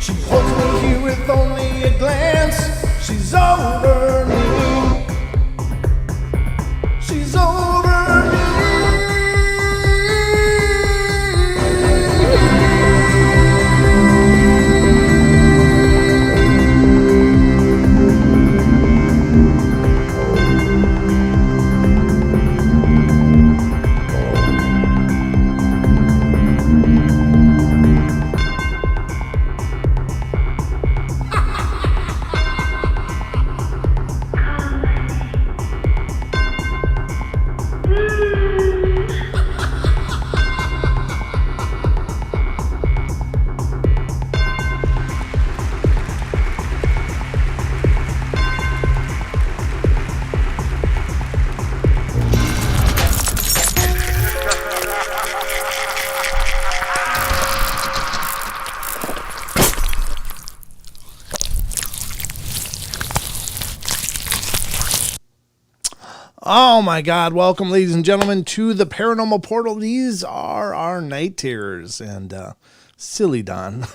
She holds me here with only a glance. She's over me. She's over me. Oh my God, welcome ladies and gentlemen to the Paranormal Portal. These are our night terrors and silly Don.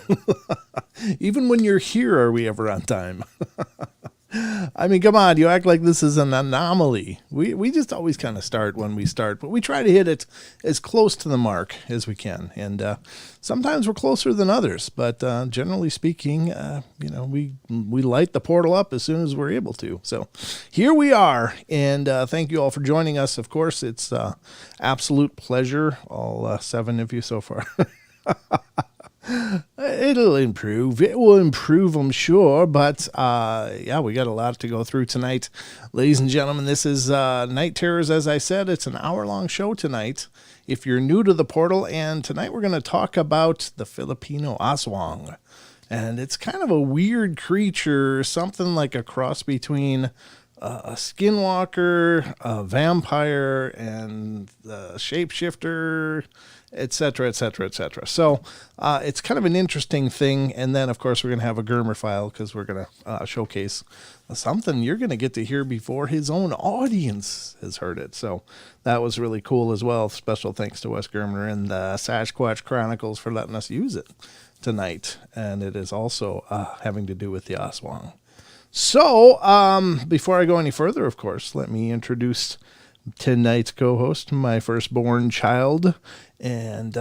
Even when you're here, are we ever on time? I mean, come on, you act like this is an anomaly. We just always kind of start when we start, but we try to hit it as close to the mark as we can. And sometimes we're closer than others, but generally speaking, we light the portal up as soon as we're able to. So here we are, and thank you all for joining us. Of course, it's absolute pleasure, all 7 of you so far. It'll improve. It will improve, I'm sure. But, we got a lot to go through tonight. Ladies and gentlemen, this is Night Terrors. As I said, it's an hour-long show tonight. If you're new to the portal, and tonight we're going to talk about the Filipino Aswang. And it's kind of a weird creature, something like a cross between a skinwalker, a vampire, and a shapeshifter, etc., etc., etc. So it's kind of an interesting thing. And then, of course, we're going to have a Germer file because we're going to showcase something you're going to get to hear before his own audience has heard it. So that was really cool as well. Special thanks to Wes Germer and the Sasquatch Chronicles for letting us use it tonight. And it is also having to do with the Aswang. So before I go any further, of course, let me introduce tonight's co-host, my firstborn child, and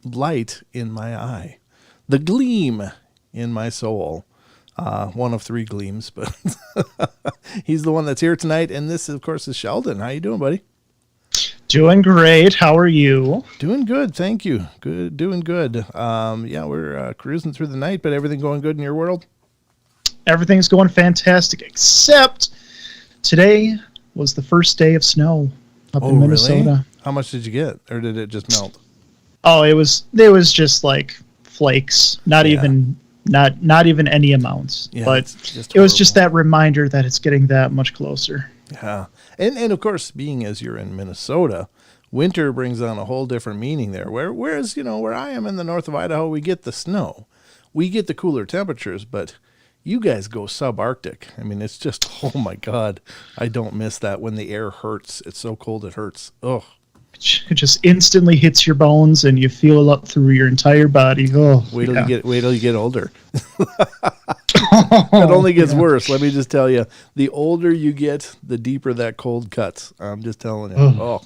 light in my eye, the gleam in my soul. One of 3 gleams, but he's the one that's here tonight. And this, of course, is Sheldon. How you doing, buddy? Doing great. How are you? Doing good, thank you. Good, doing good. We're cruising through the night, but everything going good in your world? Everything's going fantastic, except today was the first day of snow up in Minnesota. Really? How much did you get, or did it just melt? Oh, it was just like flakes, not even any amounts. Yeah, but it was just that reminder that it's getting that much closer. Yeah, and of course, being as you're in Minnesota, winter brings on a whole different meaning there. Whereas where I am in the north of Idaho, we get the snow, we get the cooler temperatures, but you guys go subarctic. I mean, it's just, oh my God, I don't miss that when the air hurts. It's so cold it hurts. Oh, it just instantly hits your bones and you feel it up through your entire body. Oh, wait till you get older. It only gets worse. Let me just tell you, the older you get, the deeper that cold cuts. I'm just telling you. Oh,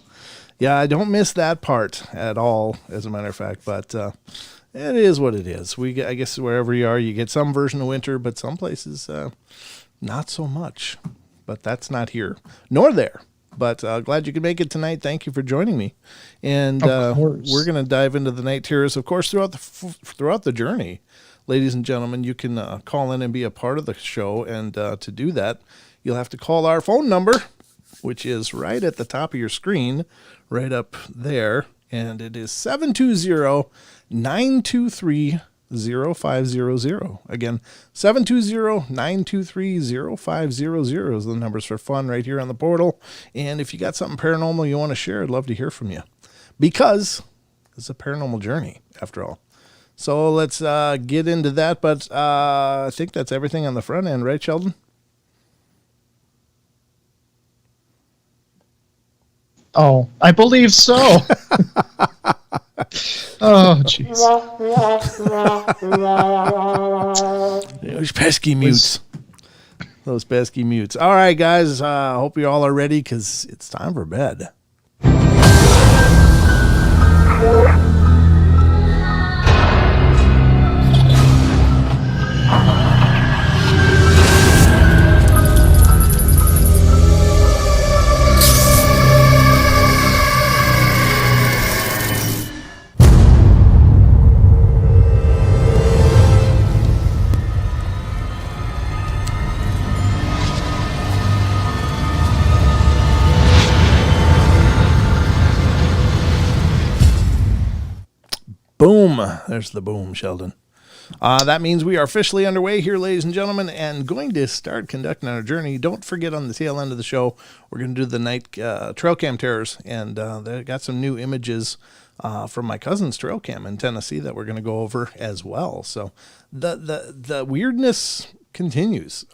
yeah, I don't miss that part at all, as a matter of fact, but it is what it is. I guess wherever you are, you get some version of winter, but some places not so much. But that's not here, nor there. But glad you could make it tonight. Thank you for joining me. And we're going to dive into the night terrors, of course, throughout the journey. Ladies and gentlemen, you can call in and be a part of the show. And to do that, you'll have to call our phone number, which is right at the top of your screen, right up there. And it is 720-923-0500. Again, 720-923-0500 is the numbers for fun right here on the portal. And if you got something paranormal you want to share, I'd love to hear from you. Because it's a paranormal journey, after all. So let's get into that. But I think that's everything on the front end, right, Sheldon? Oh, I believe so. Oh, jeez. Those pesky mutes. Those pesky mutes. All right, guys. Hope you all are ready because it's time for bed. Boom. There's the boom, Sheldon. That means we are officially underway here, ladies and gentlemen, and going to start conducting our journey. Don't forget, on the tail end of the show, we're going to do the night trail cam terrors, and they got some new images from my cousin's trail cam in Tennessee that we're going to go over as well. So the weirdness continues.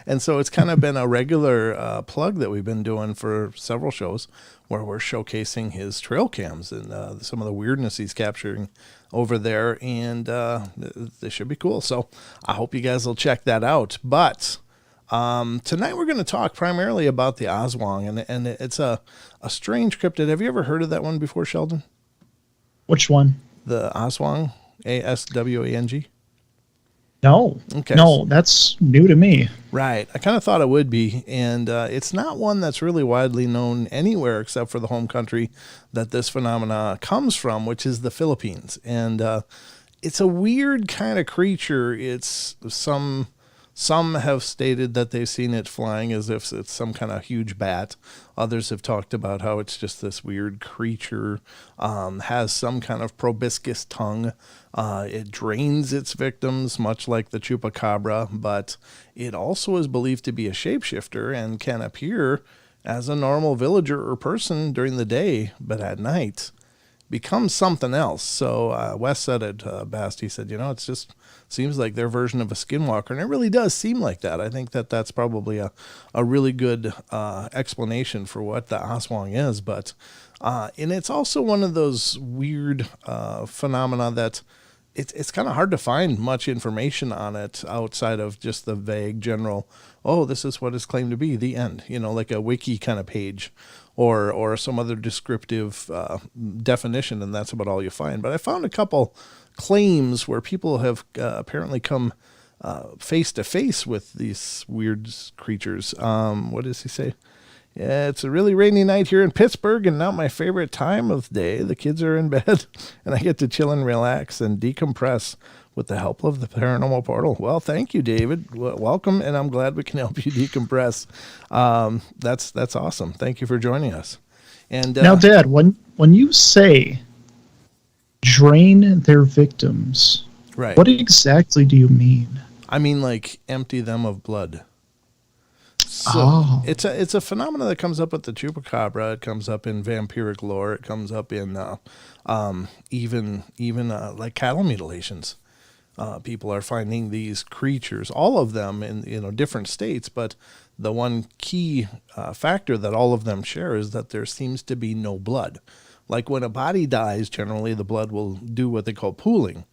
And so it's kind of been a regular plug that we've been doing for several shows where we're showcasing his trail cams and some of the weirdness he's capturing over there, and they should be cool. So I hope you guys will check that out. But tonight we're going to talk primarily about the Aswang, and it's a strange cryptid. Have you ever heard of that one before, Sheldon? Which one? The Aswang, Aswang. No. Okay. No, that's new to me. Right. I kind of thought it would be. And it's not one that's really widely known anywhere except for the home country that this phenomena comes from, which is the Philippines. And it's a weird kind of creature. It's some have stated that they've seen it flying as if it's some kind of huge bat. Others have talked about how it's just this weird creature, has some kind of proboscis tongue. It drains its victims, much like the chupacabra, but it also is believed to be a shapeshifter and can appear as a normal villager or person during the day, but at night becomes something else. So Wes said it best. He said, it just seems like their version of a skinwalker, and it really does seem like that. I think that that's probably a really good explanation for what the Aswang is. But and it's also one of those weird phenomena that it's kind of hard to find much information on it outside of just the vague general, this is what it's claimed to be, the end, like a wiki kind of page or some other descriptive definition, and that's about all you find. But I found a couple claims where people have apparently come face to face with these weird creatures. What does he say? Yeah, it's a really rainy night here in Pittsburgh, and not my favorite time of day. The kids are in bed, and I get to chill and relax and decompress with the help of the Paranormal Portal. Well, thank you, David. Welcome, and I'm glad we can help you decompress. That's awesome. Thank you for joining us. And now, Dad, when you say drain their victims, right, what exactly do you mean? I mean, like, empty them of blood. So it's a phenomenon that comes up with the chupacabra. It comes up in vampiric lore. It comes up in even like cattle mutilations. People are finding these creatures, all of them in different states, but the one key factor that all of them share is that there seems to be no blood. Like when a body dies, generally the blood will do what they call pooling.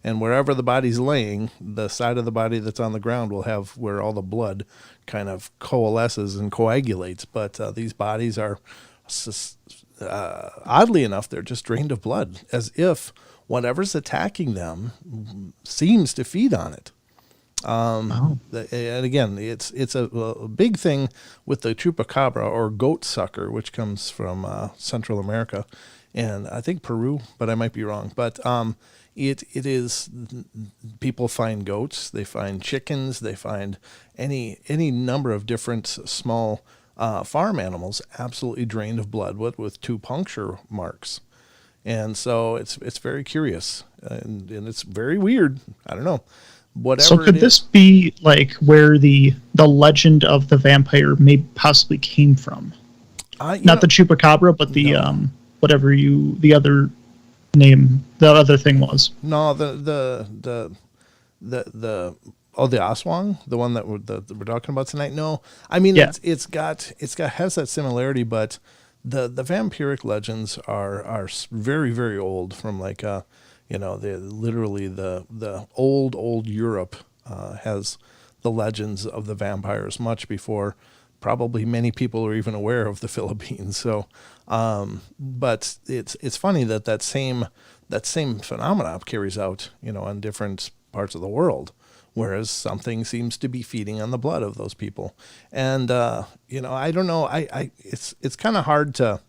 And wherever the body's laying, the side of the body that's on the ground will have where all the blood kind of coalesces and coagulates. But these bodies are, oddly enough, they're just drained of blood, as if whatever's attacking them seems to feed on it. And again, it's a big thing with the chupacabra or goat sucker, which comes from Central America and I think Peru, but I might be wrong. But it is, people find goats, they find chickens, they find any number of different small farm animals absolutely drained of blood with 2 puncture marks. And so it's very curious and it's very weird. I don't know. Whatever. So could this be like where the legend of the vampire may possibly came from? Not the chupacabra, but the the other name the other thing was. No, the Aswang, the one that we're talking about tonight. No, I mean, yeah. It's got has that similarity, but the vampiric legends are very, very old, from like the old Europe has the legends of the vampires much before probably many people are even aware of the Philippines. So, but it's funny that same phenomena carries out, on different parts of the world, whereas something seems to be feeding on the blood of those people. And, I don't know, it's kind of hard to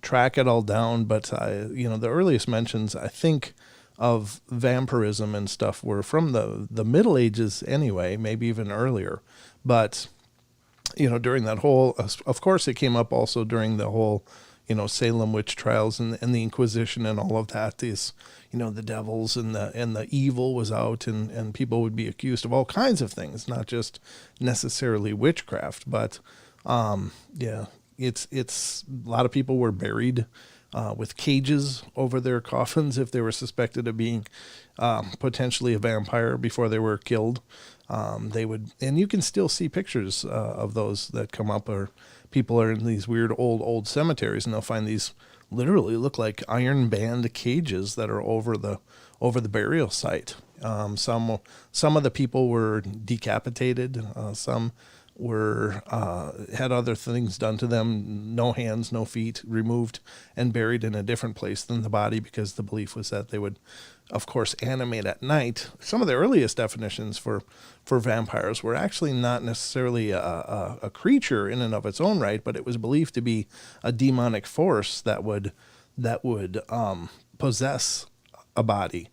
track it all down, but, the earliest mentions, I think, of vampirism and stuff were from the Middle Ages anyway, maybe even earlier. But, during that whole, of course, it came up also during the whole, Salem witch trials and the Inquisition and all of that. These, the devils and the evil was out, and people would be accused of all kinds of things, not just necessarily witchcraft. But it's a lot of people were buried with cages over their coffins if they were suspected of being potentially a vampire before they were killed. They would, and you can still see pictures of those that come up, or people are in these weird old cemeteries, and they'll find these literally look like iron band cages that are over the burial site. Some of the people were decapitated. Some were had other things done to them, no hands, no feet, removed and buried in a different place than the body, because the belief was that they would, of course, animate at night. Some of the earliest definitions for vampires were actually not necessarily a creature in and of its own right, but it was believed to be a demonic force that would possess a body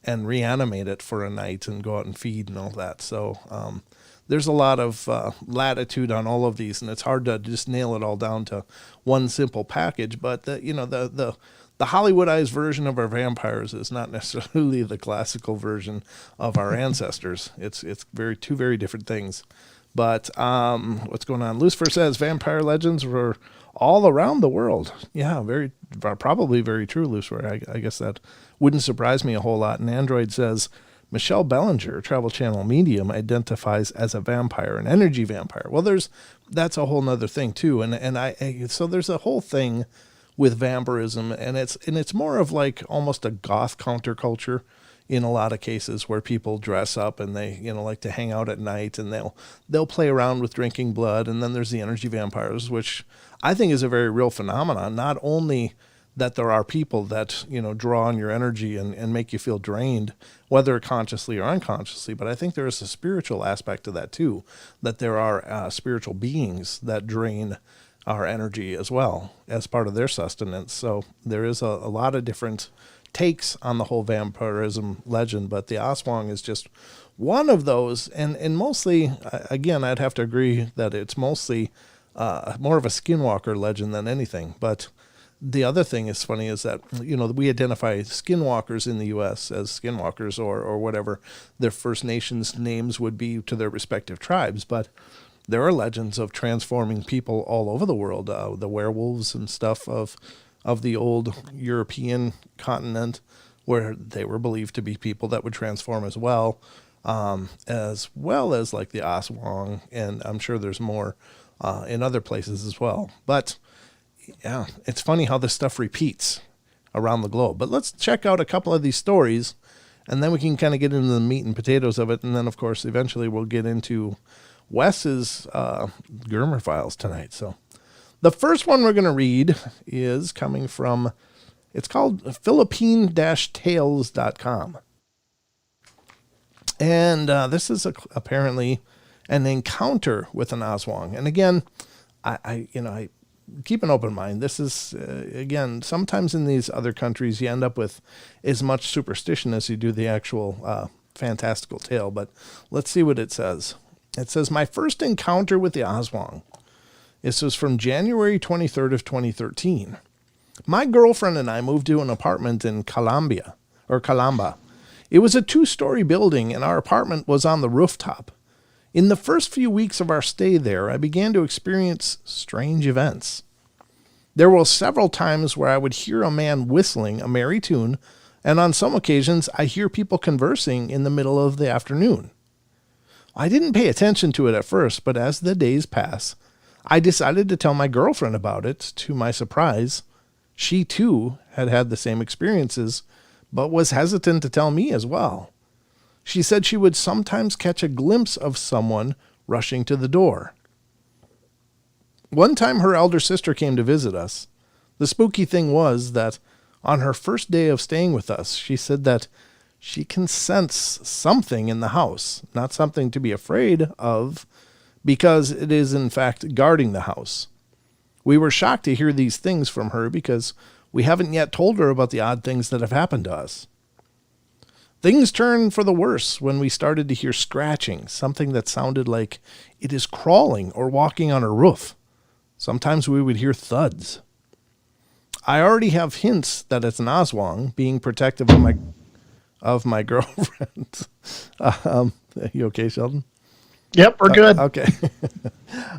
and reanimate it for a night and go out and feed and all that. So there's a lot of latitude on all of these, and it's hard to just nail it all down to one simple package. But the Hollywoodized version of our vampires is not necessarily the classical version of our ancestors. It's two very different things. But what's going on? Lucifer says vampire legends were all around the world. Yeah, probably very true, Lucifer. I guess that wouldn't surprise me a whole lot. And Android says Michelle Bellinger, Travel Channel medium, identifies as a vampire, an energy vampire. Well, that's a whole nother thing too. So there's a whole thing with vampirism, and it's more of like almost a goth counterculture in a lot of cases, where people dress up and they like to hang out at night, and they'll play around with drinking blood. And then there's the energy vampires, which I think is a very real phenomenon. Not only that there are people that draw on your energy and make you feel drained, whether consciously or unconsciously, but I think there is a spiritual aspect to that too, that there are spiritual beings that drain our energy as well as part of their sustenance. So there is a lot of different takes on the whole vampirism legend, but the Aswang is just one of those, and mostly, again, I'd have to agree that it's mostly more of a skinwalker legend than anything. But the other thing is funny is that, we identify skinwalkers in the U.S. as skinwalkers or whatever their First Nations names would be to their respective tribes, but there are legends of transforming people all over the world, the werewolves and stuff of the old European continent, where they were believed to be people that would transform as well as like the Aswang, and I'm sure there's more in other places as well. But yeah, it's funny how this stuff repeats around the globe. But let's check out a couple of these stories, and then we can kind of get into the meat and potatoes of it. And then, of course, eventually we'll get into Wes's Germer files tonight. So the first one we're going to read is coming from, it's called Philippine-Tales.com. And this is apparently an encounter with an Aswang. And again, I keep an open mind. This is, again, sometimes in these other countries, you end up with as much superstition as you do the actual fantastical tale. But let's see what it says. It says, my first encounter with the Aswang. This was from January 23rd of 2013. My girlfriend and I moved to an apartment in Calamba. It was a 2-story building, and our apartment was on the rooftop. In the first few weeks of our stay there, I began to experience strange events. There were several times where I would hear a man whistling a merry tune, and on some occasions I hear people conversing in the middle of the afternoon. I didn't pay attention to it at first, but as the days pass, I decided to tell my girlfriend about it. To my surprise, she too had had the same experiences, but was hesitant to tell me as well. She said she would sometimes catch a glimpse of someone rushing to the door. One time her elder sister came to visit us. The spooky thing was that on her first day of staying with us, she said that she can sense something in the house, not something to be afraid of, because it is in fact guarding the house. We were shocked to hear these things from her because we haven't yet told her about the odd things that have happened to us. Things turned for the worse when we started to hear scratching, something that sounded like it is crawling or walking on a roof. Sometimes we would hear thuds. I already have hints that it's an Aswang being protective of my girlfriend. You okay, Sheldon? Yep, we're good. Okay.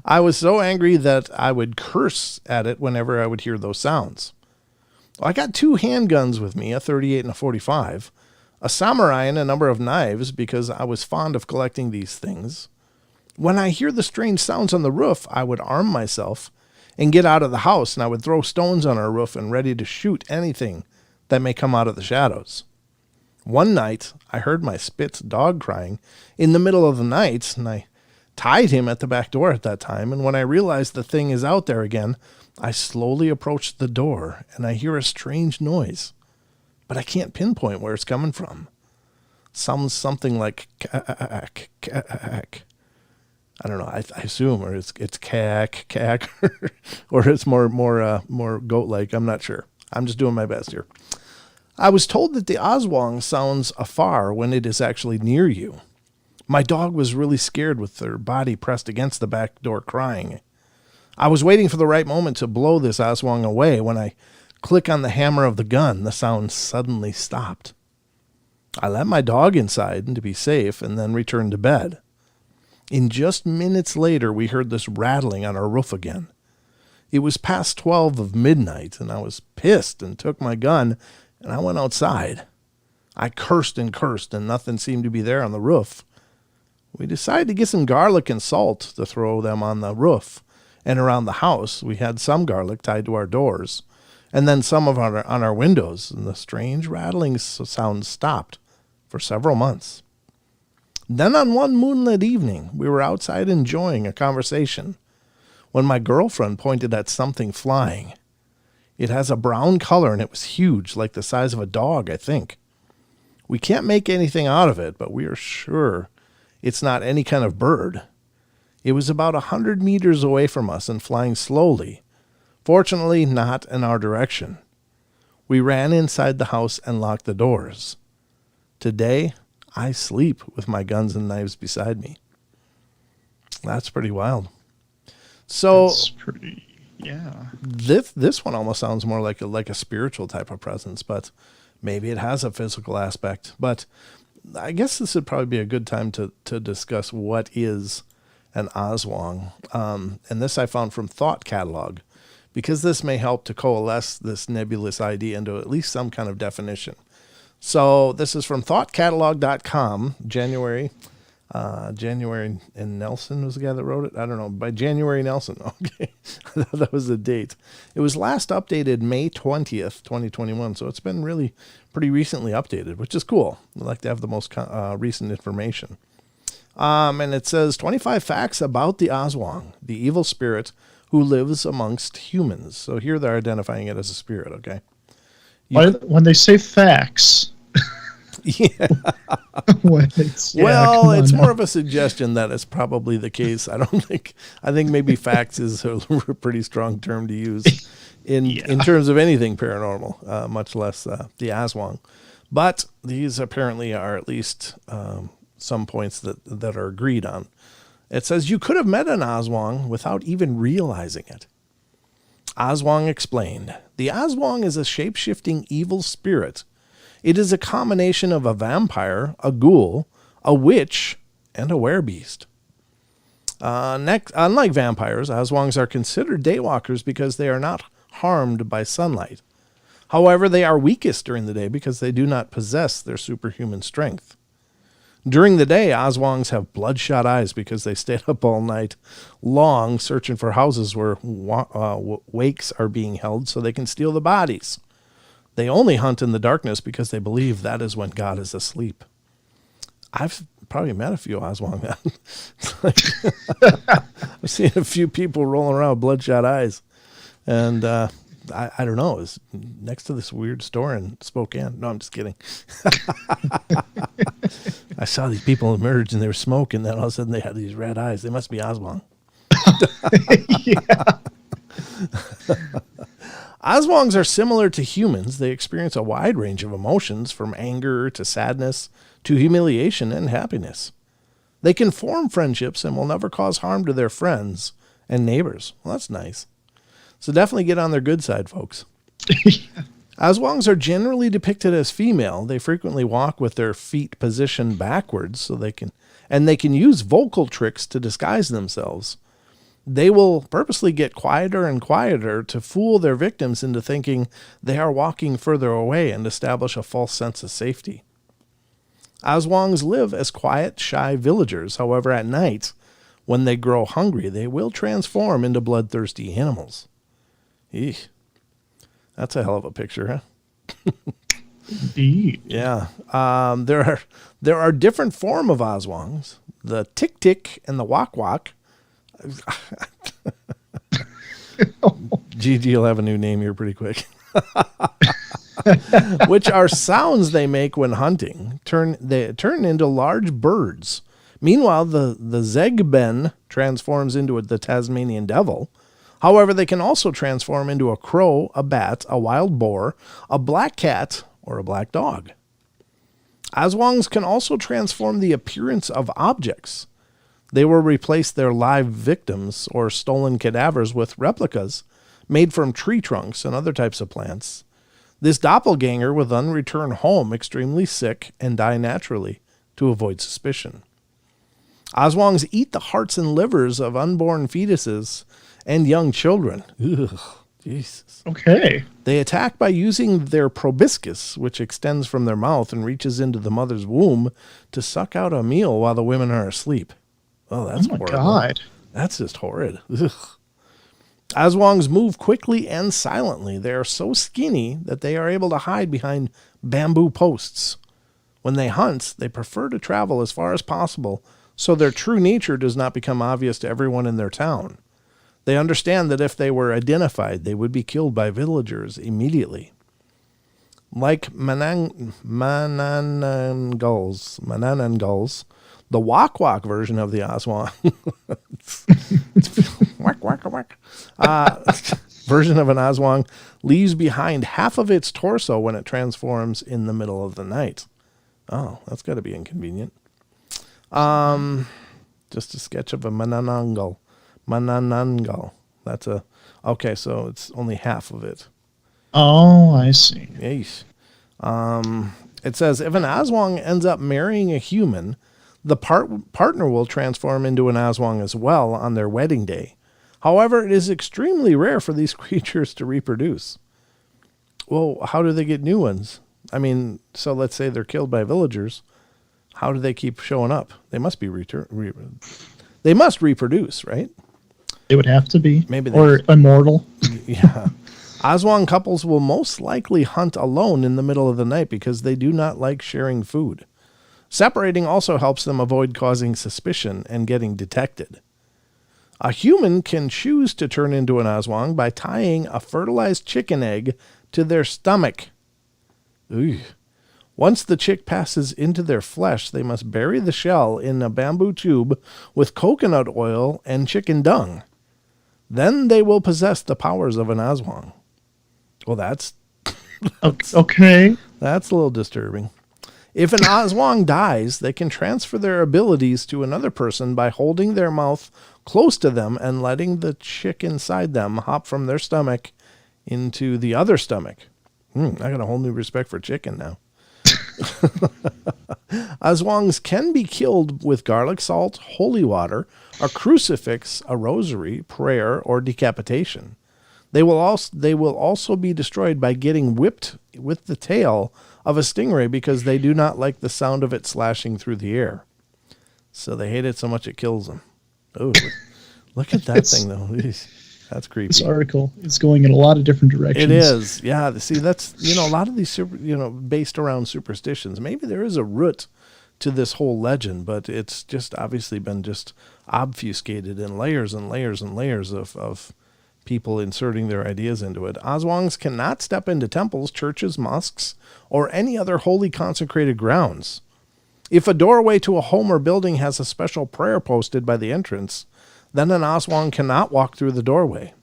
I was so angry that I would curse at it whenever I would hear those sounds. I got 2 handguns with me, a 38 and a 45, a samurai and a number of knives because I was fond of collecting these things. When I hear the strange sounds on the roof, I would arm myself and get out of the house, and I would throw stones on our roof and ready to shoot anything that may come out of the shadows. One night, I heard my Spitz dog crying in the middle of the night, and I tied him at the back door at that time, and when I realized the thing is out there again, I slowly approached the door, and I hear a strange noise, but I can't pinpoint where it's coming from. Sounds something like cack, cack. I don't know. I assume, or it's cack, cack, or it's more goat-like. I'm not sure. I'm just doing my best here. I was told that the Aswang sounds afar when it is actually near you. My dog was really scared with her body pressed against the back door crying. I was waiting for the right moment to blow this Aswang away. When I click on the hammer of the gun, the sound suddenly stopped. I let my dog inside to be safe and then returned to bed. In just minutes later, we heard this rattling on our roof again. It was past 12 of midnight, and I was pissed and took my gun, and I went outside. I cursed, and nothing seemed to be there on the roof. We decided to get some garlic and salt to throw them on the roof and around the house. We had some garlic tied to our doors, and then some on our windows, and the strange rattling sound stopped for several months. Then on one moonlit evening, we were outside enjoying a conversation when my girlfriend pointed at something flying. It has a brown color, and it was huge, like the size of a dog, I think. We can't make anything out of it, but we are sure it's not any kind of bird. It was about 100 meters away from us and flying slowly, fortunately not in our direction. We ran inside the house and locked the doors. Today, I sleep with my guns and knives beside me. That's pretty wild. So that's pretty, yeah. This one almost sounds more like a spiritual type of presence, but maybe it has a physical aspect. But I guess this would probably be a good time to discuss what is an Aswang. And this I found from Thought Catalog, because this may help to coalesce this nebulous idea into at least some kind of definition. So this is from thoughtcatalog.com, January and Nelson was the guy that wrote it. I don't know, by January Nelson. Okay. That was the date. It was last updated May 20th, 2021. So it's been really pretty recently updated, which is cool. I like to have the most recent information. And it says 25 facts about the Aswang, the evil spirit who lives amongst humans. So here they're identifying it as a spirit. Okay. When they say facts, yeah. Well, it's more of a suggestion that it's probably the case. I think maybe facts is a pretty strong term to use in terms of anything paranormal, much less the Aswang. But these apparently are at least some points that are agreed on. It says you could have met an Aswang without even realizing it. Aswang explained, the Aswang is a shape-shifting evil spirit. It is a combination of a vampire, a ghoul, a witch, and a werebeast. Unlike vampires, Aswangs are considered daywalkers because they are not harmed by sunlight. However, they are weakest during the day because they do not possess their superhuman strength. During the day, Aswangs have bloodshot eyes because they stayed up all night long searching for houses where wakes are being held so they can steal the bodies. They only hunt in the darkness because they believe that is when God is asleep. I've probably met a few Aswang. I've seen a few people rolling around with bloodshot eyes. And I don't know. It was next to this weird store in Spokane. No, I'm just kidding. I saw these people emerge and they were smoking. Then all of a sudden they had these red eyes. They must be Aswang. Yeah. Aswangs are similar to humans. They experience a wide range of emotions, from anger to sadness to humiliation and happiness. They can form friendships and will never cause harm to their friends and neighbors. Well, that's nice. So definitely get on their good side, folks. Yeah. Aswangs are generally depicted as female. They frequently walk with their feet positioned backwards so they can use vocal tricks to disguise themselves. They will purposely get quieter and quieter to fool their victims into thinking they are walking further away and establish a false sense of safety. Aswangs live as quiet, shy villagers. However, at night, when they grow hungry, they will transform into bloodthirsty animals. Eesh. That's a hell of a picture, huh? Indeed. Yeah. There are different form of Aswangs. The tick-tick and the wak-wak. GG will have a new name here pretty quick. Which are sounds they make when hunting. They turn into large birds. Meanwhile, the Zegben transforms into the Tasmanian devil. However, they can also transform into a crow, a bat, a wild boar, a black cat, or a black dog. Aswangs can also transform the appearance of objects. They will replace their live victims or stolen cadavers with replicas made from tree trunks and other types of plants. This doppelganger will then return home extremely sick and die naturally to avoid suspicion. Aswangs eat the hearts and livers of unborn fetuses and young children. Ugh, Jesus. Okay. They attack by using their proboscis, which extends from their mouth and reaches into the mother's womb to suck out a meal while the women are asleep. Oh, that's horrible. God. That's just horrid. Ugh. Aswangs move quickly and silently. They are so skinny that they are able to hide behind bamboo posts. When they hunt, they prefer to travel as far as possible so their true nature does not become obvious to everyone in their town. They understand that if they were identified, they would be killed by villagers immediately. Like Mananangals, the wak-wak version of the Aswang version of an Aswang leaves behind half of its torso when it transforms in the middle of the night. Oh, that's got to be inconvenient. Just a sketch of a Mananangal. That's okay, so it's only half of it. Oh, I see. Yeesh. It says, if an Aswang ends up marrying a human, the partner will transform into an Aswang as well on their wedding day. However, it is extremely rare for these creatures to reproduce. Well, how do they get new ones? I mean, so let's say they're killed by villagers. How do they keep showing up? They must be they must reproduce, right? They would have to be. Maybe or immortal. Yeah. Aswang couples will most likely hunt alone in the middle of the night because they do not like sharing food. Separating also helps them avoid causing suspicion and getting detected. A human can choose to turn into an Aswang by tying a fertilized chicken egg to their stomach. Ooh. Once the chick passes into their flesh, they must bury the shell in a bamboo tube with coconut oil and chicken dung. Then they will possess the powers of an Aswang. Well, that's okay. That's a little disturbing. If an Aswang dies, they can transfer their abilities to another person by holding their mouth close to them and letting the chick inside them hop from their stomach into the other stomach. I got a whole new respect for chicken now. Aswangs can be killed with garlic salt, holy water, a crucifix, a rosary, prayer, or decapitation. They will also be destroyed by getting whipped with the tail of a stingray because they do not like the sound of it slashing through the air. So they hate it so much it kills them. Oh, look at that thing, though. That's creepy. This article is going in a lot of different directions. It is. Yeah. See, that's, a lot of these, based around superstitions. Maybe there is a root to this whole legend, but it's just obviously been just obfuscated in layers and layers and layers of people inserting their ideas into it. Aswangs cannot step into temples, churches, mosques, or any other holy consecrated grounds. If a doorway to a home or building has a special prayer posted by the entrance, then an Aswang cannot walk through the doorway.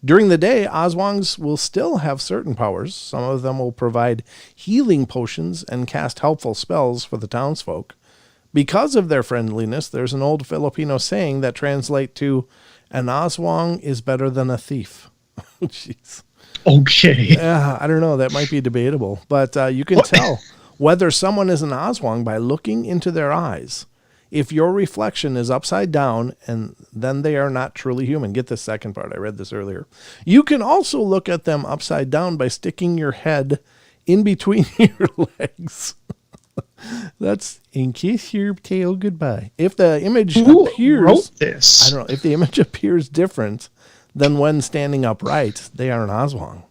During the day, Aswangs will still have certain powers. Some of them will provide healing potions and cast helpful spells for the townsfolk. Because of their friendliness, there's an old Filipino saying that translates to, an Aswang is better than a thief. Jeez. Okay. Yeah, I don't know. That might be debatable. But you can tell whether someone is an Aswang by looking into their eyes. If your reflection is upside down, and then they are not truly human. Get the second part. I read this earlier. You can also look at them upside down by sticking your head in between your legs. That's in kiss your tail goodbye. If the image appears, wrote this? I don't know. If the image appears different than when standing upright, they are an Aswang.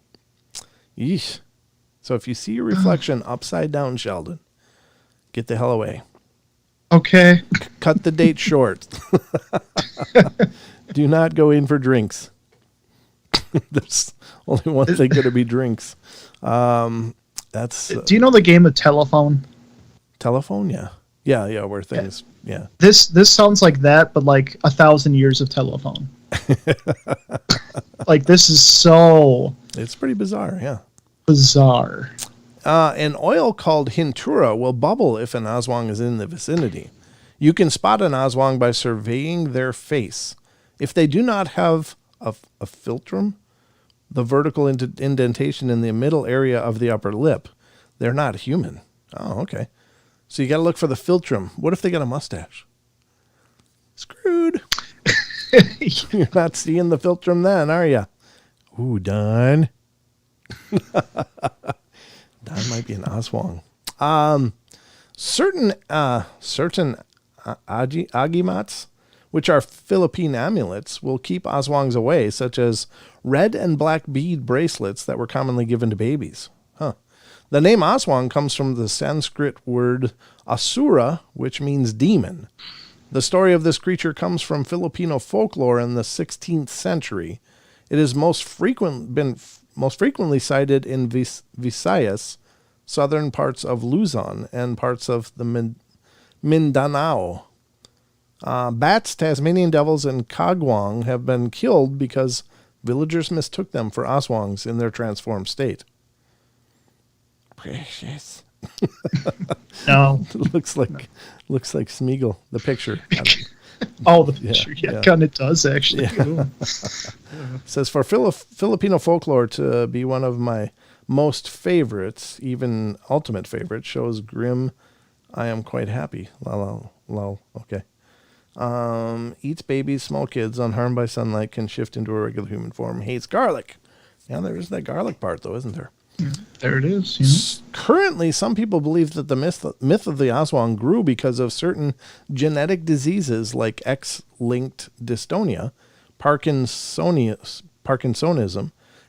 Yeesh. So if you see your reflection upside down, Sheldon, get the hell away. Okay. Cut the date short. Do not go in for drinks. There's only one thing going to be drinks. That's. Do you know the game of telephone? Telephone, yeah. Yeah. Where things, yeah. This sounds like that, but like 1,000 years of telephone. Like this is so. It's pretty bizarre, yeah. Bizarre. An oil called hintura will bubble if an Aswang is in the vicinity. You can spot an Aswang by surveying their face. If they do not have a philtrum, the vertical indentation in the middle area of the upper lip, they're not human. Oh, okay. So you got to look for the philtrum. What if they got a mustache? Screwed. You're not seeing the philtrum then, are you? Ooh, Don. That might be an Aswang. Certain agimats, which are Philippine amulets, will keep Aswangs away, such as red and black bead bracelets that were commonly given to babies. Huh. The name Aswang comes from the Sanskrit word asura, which means demon. The story of this creature comes from Filipino folklore in the 16th century. It is most frequently cited in Visayas, southern parts of Luzon, and parts of the Mindanao. Bats, Tasmanian devils, and kagwang have been killed because villagers mistook them for Aswangs in their transformed state. Precious. No. looks like Smeagol, the picture. Oh, the picture. Yeah. Kind of does, actually. Yeah. Says, for Filipino folklore to be one of my most favorites, even ultimate favorite, shows grim, I am quite happy. Lol. Okay. Eats babies, small kids, unharmed by sunlight, can shift into a regular human form, hates garlic. Yeah, there is that garlic part, though, isn't there? There it is. Yeah. Currently, some people believe that the myth of the Aswang grew because of certain genetic diseases like X-linked dystonia, Parkinsonism,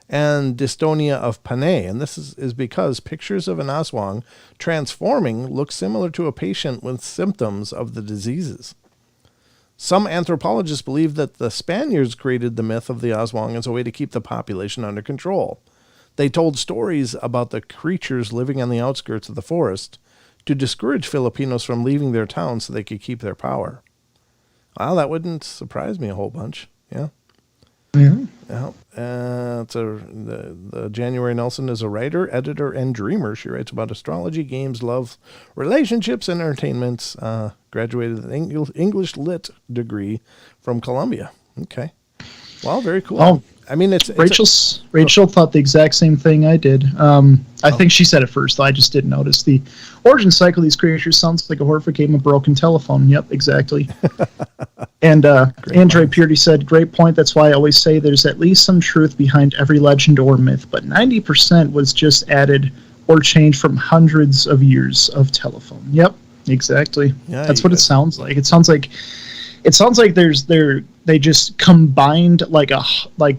and dystonia of Panay. And this is because pictures of an Aswang transforming look similar to a patient with symptoms of the diseases. Some anthropologists believe that the Spaniards created the myth of the Aswang as a way to keep the population under control. They told stories about the creatures living on the outskirts of the forest to discourage Filipinos from leaving their town so they could keep their power. Well, that wouldn't surprise me a whole bunch. Yeah. Yeah. The January Nelson is a writer, editor, and dreamer. She writes about astrology, games, love, relationships, and entertainment. Graduated with an English Lit degree from Columbia. Okay. Well, very cool. Oh, I mean, Rachel thought the exact same thing I did. I think she said it first, though I just didn't notice. The origin cycle of these creatures sounds like a horrific game of broken telephone. Yep, exactly. And Andre Purdy said, great point. That's why I always say there's at least some truth behind every legend or myth, but 90% was just added or change from hundreds of years of telephone. Yep, exactly. Yeah, That's what it sounds like. It sounds like they just combined like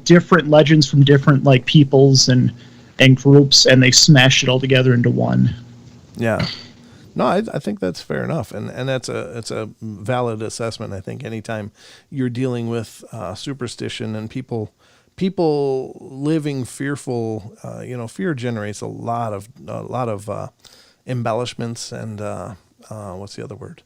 different legends from different like peoples and groups, and they smashed it all together into one. Yeah. No, I think that's fair enough, and it's a valid assessment. I think anytime you're dealing with superstition and people living fearful, fear generates a lot of embellishments and what's the other word?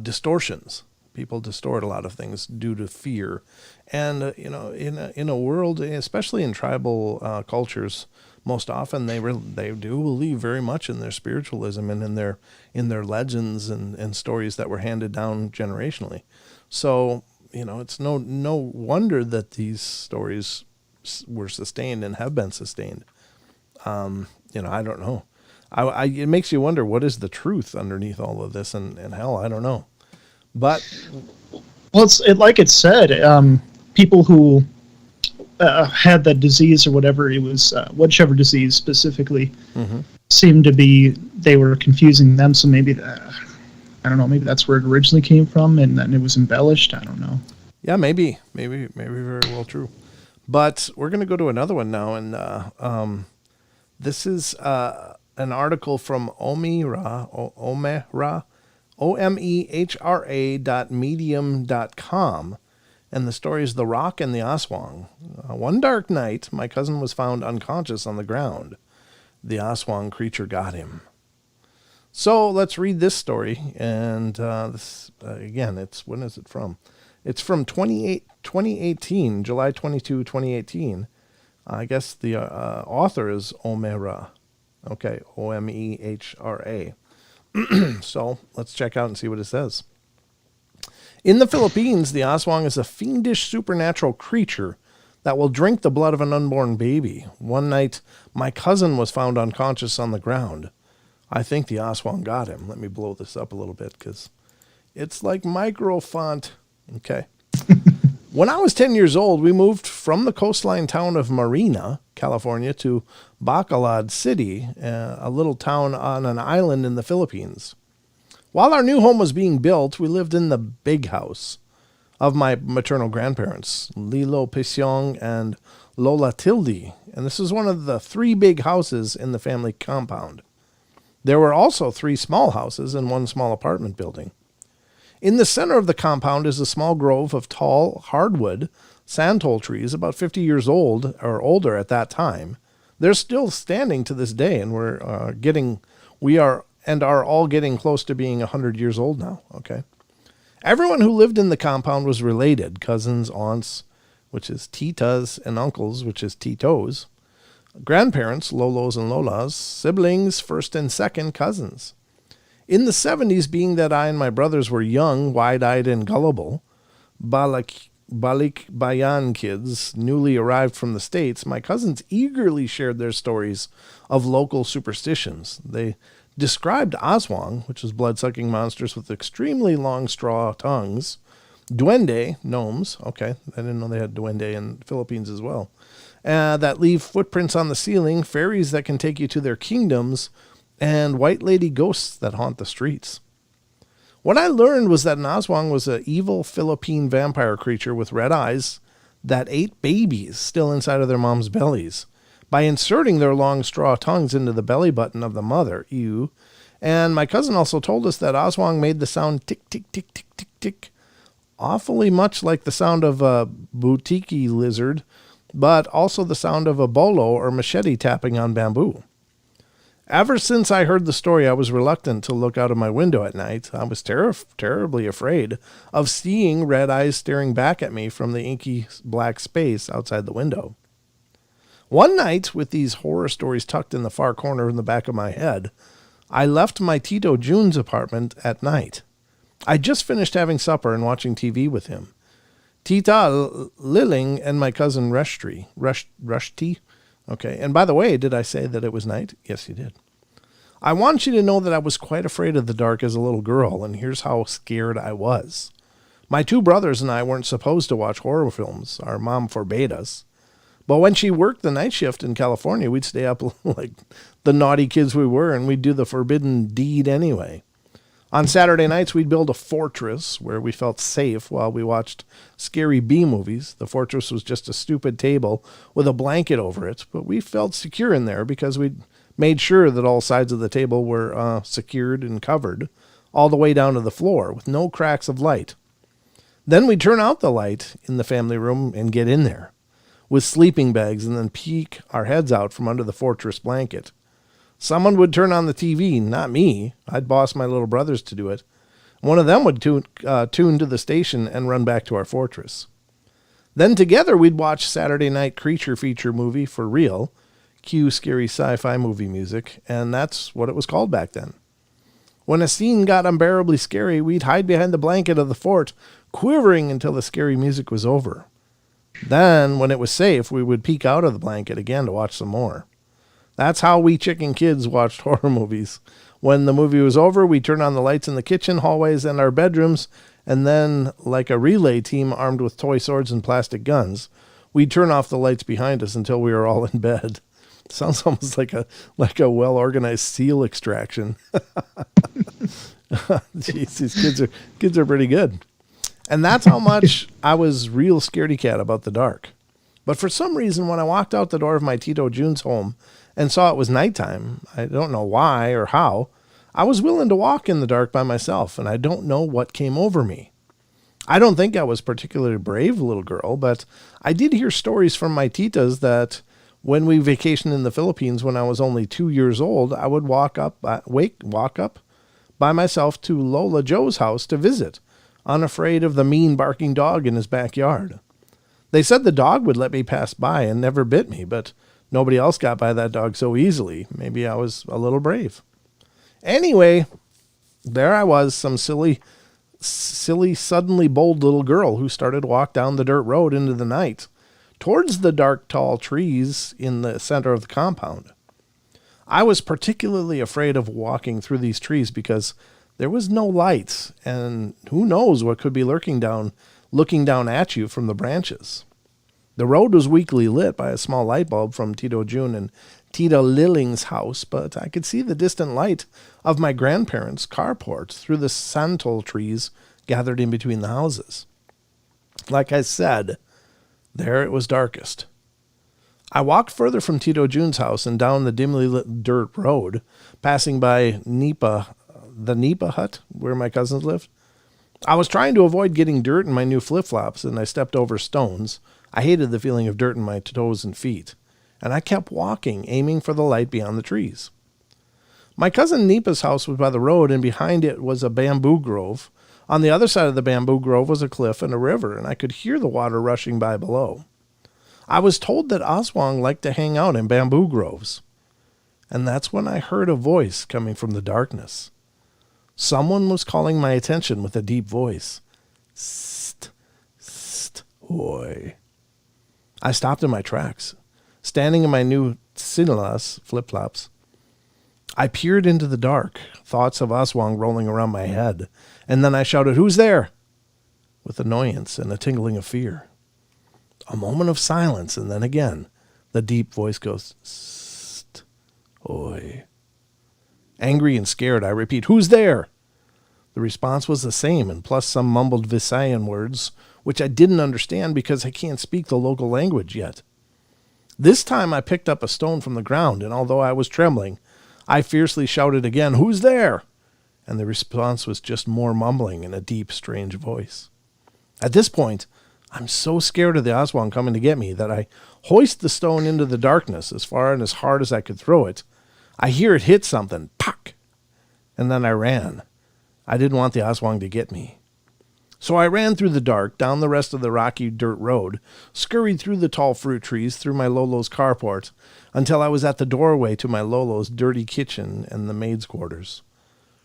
Distortions. People distort a lot of things due to fear, and in a world, especially in tribal cultures. Most often they do believe very much in their spiritualism and in their legends and stories that were handed down generationally. So, it's no wonder that these stories were sustained and have been sustained. I don't know. It makes you wonder, what is the truth underneath all of this, and hell, I don't know. But well, like it said, people who had that disease or whatever it was, whichever disease specifically, seemed to be, they were confusing them. So maybe I don't know. Maybe that's where it originally came from, and then it was embellished. I don't know. Yeah, maybe very well true. But we're going to go to another one now, and this is an article from omehra.medium.com. And the story is The Rock and the Aswang. One dark night, my cousin was found unconscious on the ground. The Aswang creature got him. So let's read this story. And this again, when is it from? It's from 2018, July 22, 2018. I guess the author is Omehra. Okay, Omehra. So let's check out and see what it says. In the Philippines, the Aswang is a fiendish supernatural creature that will drink the blood of an unborn baby. One night, my cousin was found unconscious on the ground. I think the Aswang got him. Let me blow this up a little bit because it's like micro font. Okay. When I was 10 years old, we moved from the coastline town of Marina, California, to Bacolod City, a little town on an island in the Philippines. While our new home was being built, we lived in the big house of my maternal grandparents, Lilo Pisyong and Lola Tilde, and this is one of the 3 big houses in the family compound. There were also 3 small houses and 1 small apartment building. In the center of the compound is a small grove of tall, hardwood sandhole trees, about 50 years old or older at that time. They're still standing to this day, and we are all getting close to being 100 years old now, okay? Everyone who lived in the compound was related, cousins, aunts, which is titas, and uncles, which is titos, grandparents, lolos and lolas, siblings, first and second cousins. In the 70s, being that I and my brothers were young, wide-eyed, and gullible, Balikbayan kids, newly arrived from the States, my cousins eagerly shared their stories of local superstitions. They described Aswang, which is blood-sucking monsters with extremely long straw tongues, duende, gnomes, okay, I didn't know they had duende in the Philippines as well, that leave footprints on the ceiling, fairies that can take you to their kingdoms, and white lady ghosts that haunt the streets. What I learned was that an Aswang was an evil Philippine vampire creature with red eyes that ate babies still inside of their mom's bellies by inserting their long straw tongues into the belly button of the mother. Ew. And my cousin also told us that Aswang made the sound tick, tick, tick, tick, tick, tick, awfully much like the sound of a butiki lizard, but also the sound of a bolo or machete tapping on bamboo. Ever since I heard the story, I was reluctant to look out of my window at night. I was terribly afraid of seeing red eyes staring back at me from the inky black space outside the window. One night, with these horror stories tucked in the far corner in the back of my head, I left my Tito June's apartment at night. I just finished having supper and watching TV with him. Tita Liling and my cousin Rushti. Okay, and by the way, did I say that it was night? Yes, you did. I want you to know that I was quite afraid of the dark as a little girl, and here's how scared I was. My 2 brothers and I weren't supposed to watch horror films. Our mom forbade us. But when she worked the night shift in California, we'd stay up like the naughty kids we were, and we'd do the forbidden deed anyway. On Saturday nights, we'd build a fortress where we felt safe while we watched scary B movies. The fortress was just a stupid table with a blanket over it, but we felt secure in there because we'd made sure that all sides of the table were secured and covered all the way down to the floor with no cracks of light. Then we'd turn out the light in the family room and get in there with sleeping bags and then peek our heads out from under the fortress blanket. Someone would turn on the TV, not me. I'd boss my little brothers to do it. One of them would tune to the station and run back to our fortress. Then together we'd watch Saturday night creature feature movie for real, cue scary sci-fi movie music, and that's what it was called back then. When a scene got unbearably scary, we'd hide behind the blanket of the fort, quivering until the scary music was over. Then, when it was safe, we would peek out of the blanket again to watch some more. That's how we chicken kids watched horror movies. When the movie was over, we'd turn on the lights in the kitchen, hallways, and our bedrooms, and then, like a relay team armed with toy swords and plastic guns, we'd turn off the lights behind us until we were all in bed. Sounds almost like a well-organized SEAL extraction. Jeez, these kids are pretty good. And that's how much I was real scaredy cat about the dark. But for some reason, when I walked out the door of my Tito June's home and saw it was nighttime, I don't know why or how, I was willing to walk in the dark by myself, and I don't know what came over me. I don't think I was particularly brave little girl, but I did hear stories from my titas that when we vacationed in the Philippines when I was only 2 years old, I would walk up by myself to Lola Joe's house to visit, unafraid of the mean barking dog in his backyard. They said the dog would let me pass by and never bit me, but nobody else got by that dog so easily. Maybe I was a little brave. Anyway, there I was, some silly, suddenly bold little girl who started to walk down the dirt road into the night, towards the dark, tall trees in the center of the compound. I was particularly afraid of walking through these trees because there was no lights, and who knows what could be looking down at you from the branches. The road was weakly lit by a small light bulb from Tito June and Tita Lilling's house, but I could see the distant light of my grandparents' carport through the santol trees gathered in between the houses. Like I said, there it was darkest. I walked further from Tito June's house and down the dimly lit dirt road, passing by the Nipa hut where my cousins lived. I was trying to avoid getting dirt in my new flip-flops, and I stepped over stones. I hated the feeling of dirt in my toes and feet, and I kept walking, aiming for the light beyond the trees. My cousin Nipa's house was by the road, and behind it was a bamboo grove. On the other side of the bamboo grove was a cliff and a river, and I could hear the water rushing by below. I was told that Aswang liked to hang out in bamboo groves. And that's when I heard a voice coming from the darkness. Someone was calling my attention with a deep voice. St, st, oi. I stopped in my tracks, standing in my new Sinilas flip-flops. I peered into the dark, thoughts of Aswang rolling around my head, and then I shouted, "Who's there?" with annoyance and a tingling of fear. A moment of silence, and then again, the deep voice goes, "St, oi." Angry and scared, I repeat, "Who's there?" The response was the same, and plus some mumbled Visayan words, which I didn't understand because I can't speak the local language yet. This time I picked up a stone from the ground, and although I was trembling, I fiercely shouted again, "Who's there?" And the response was just more mumbling in a deep, strange voice. At this point, I'm so scared of the Aswang coming to get me that I hoist the stone into the darkness as far and as hard as I could throw it. I hear it hit something, pock, and then I ran. I didn't want the Aswang to get me. So I ran through the dark, down the rest of the rocky dirt road, scurried through the tall fruit trees, through my Lolo's carport, until I was at the doorway to my Lolo's dirty kitchen and the maid's quarters.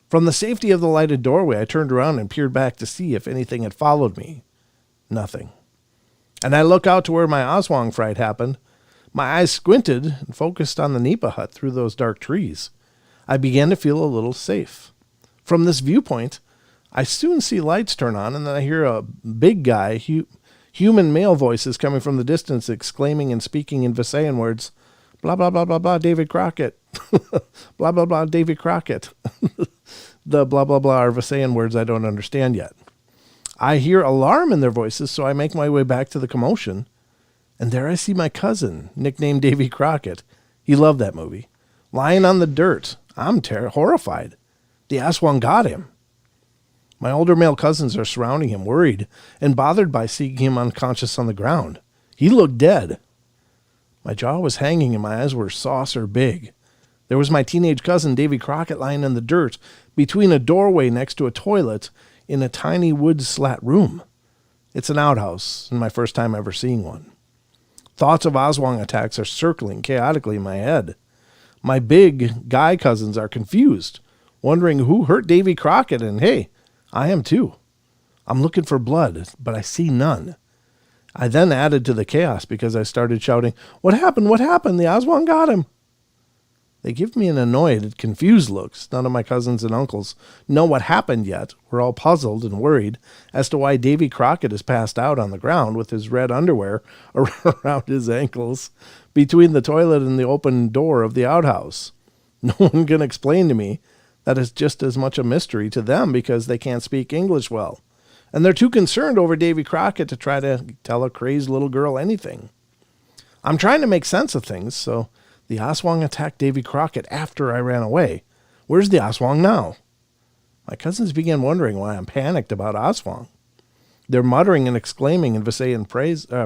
From the safety of the lighted doorway, I turned around and peered back to see if anything had followed me. Nothing. And I look out to where my Aswang fright happened. My eyes squinted and focused on the Nipa hut through those dark trees. I began to feel a little safe. From this viewpoint, I soon see lights turn on, and then I hear a big guy, human male voices coming from the distance, exclaiming and speaking in Visayan words. Blah, blah, blah, blah, blah, David Crockett. Blah, blah, blah, David Crockett. The blah, blah, blah are Visayan words I don't understand yet. I hear alarm in their voices, so I make my way back to the commotion. And there I see my cousin, nicknamed Davy Crockett. He loved that movie. Lying on the dirt. I'm horrified. The Aswang got him. My older male cousins are surrounding him, worried and bothered by seeing him unconscious on the ground. He looked dead. My jaw was hanging and my eyes were saucer big. There was my teenage cousin, Davy Crockett, lying in the dirt between a doorway next to a toilet in a tiny wood slat room. It's an outhouse, and my first time ever seeing one. Thoughts of Aswang attacks are circling chaotically in my head. My big guy cousins are confused, wondering who hurt Davy Crockett, and hey, I am too. I'm looking for blood, but I see none. I then added to the chaos because I started shouting, "What happened? What happened? The Aswang got him." They give me an annoyed, confused look. None of my cousins and uncles know what happened yet. We're all puzzled and worried as to why Davy Crockett is passed out on the ground with his red underwear around his ankles between the toilet and the open door of the outhouse. No one can explain to me that it's just as much a mystery to them because they can't speak English well. And they're too concerned over Davy Crockett to try to tell a crazed little girl anything. I'm trying to make sense of things, so the Aswang attacked Davy Crockett after I ran away. Where's the Aswang now? My cousins began wondering why I'm panicked about Aswang. They're muttering and exclaiming in Visayan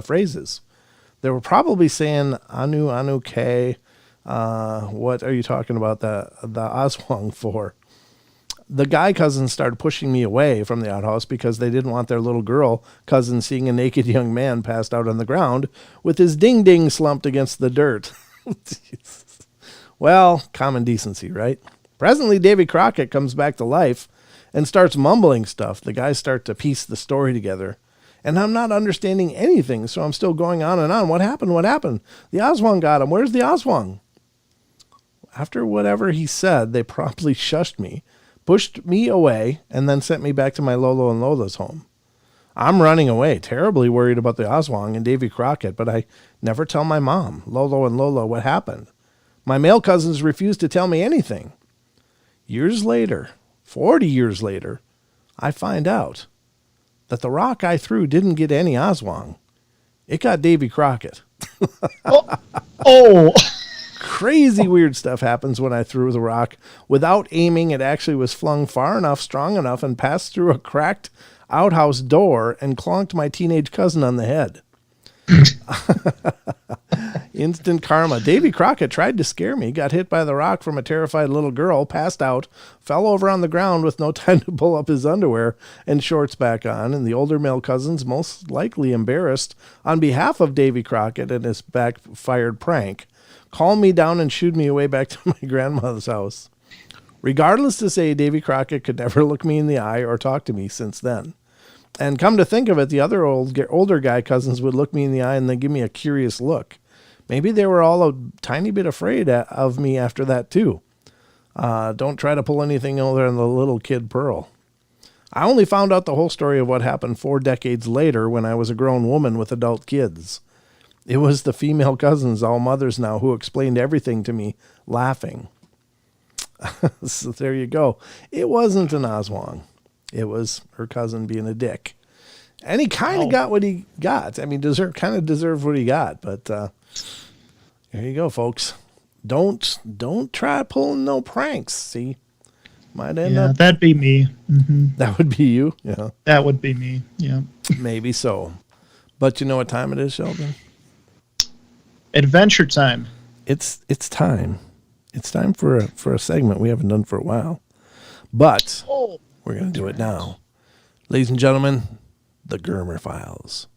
phrases. They were probably saying, Anu K. What are you talking about the Aswang for? The guy cousins started pushing me away from the outhouse because they didn't want their little girl cousin seeing a naked young man passed out on the ground with his ding-ding slumped against the dirt. Well, common decency, right? Presently, Davy Crockett comes back to life and starts mumbling stuff. The guys start to piece the story together. And I'm not understanding anything, so I'm still going on and on. What happened? What happened? The Aswang got him. Where's the Aswang? After whatever he said, they promptly shushed me, pushed me away, and then sent me back to my Lolo and Lola's home. I'm running away, terribly worried about the Aswang and Davy Crockett, but I never tell my mom, Lolo and Lola, what happened. My male cousins refuse to tell me anything. Years later, 40 years later, I find out that the rock I threw didn't get any Aswang. It got Davy Crockett. Oh. Crazy weird stuff happens when I threw the rock. Without aiming, it actually was flung far enough, strong enough, and passed through a cracked outhouse door and clonked my teenage cousin on the head. Instant karma. Davy Crockett tried to scare me, got hit by the rock from a terrified little girl, passed out, fell over on the ground with no time to pull up his underwear and shorts back on, and the older male cousins, most likely embarrassed on behalf of Davy Crockett and his backfired prank, calmed me down and shooed me away back to my grandmother's house. Regardless to say, Davy Crockett could never look me in the eye or talk to me since then. And come to think of it, the other older guy cousins would look me in the eye and then give me a curious look. Maybe they were all a tiny bit afraid of me after that too. Don't try to pull anything other than the little kid Pearl. I only found out the whole story of what happened 4 decades later when I was a grown woman with adult kids. It was the female cousins, all mothers now, who explained everything to me, laughing. So there you go. It wasn't an Aswang. It was her cousin being a dick. And he kind of got what he got. I mean, deserved what he got. But there you go, folks. Don't try pulling no pranks. See? Might end up. That'd be me. Mm-hmm. That would be you? Yeah. That would be me, yeah. Maybe so. But you know what time it is, Sheldon? Adventure time. It's time. It's time for a segment we haven't done for a while. But we're going to do it now. Ladies and gentlemen, the Germer Files.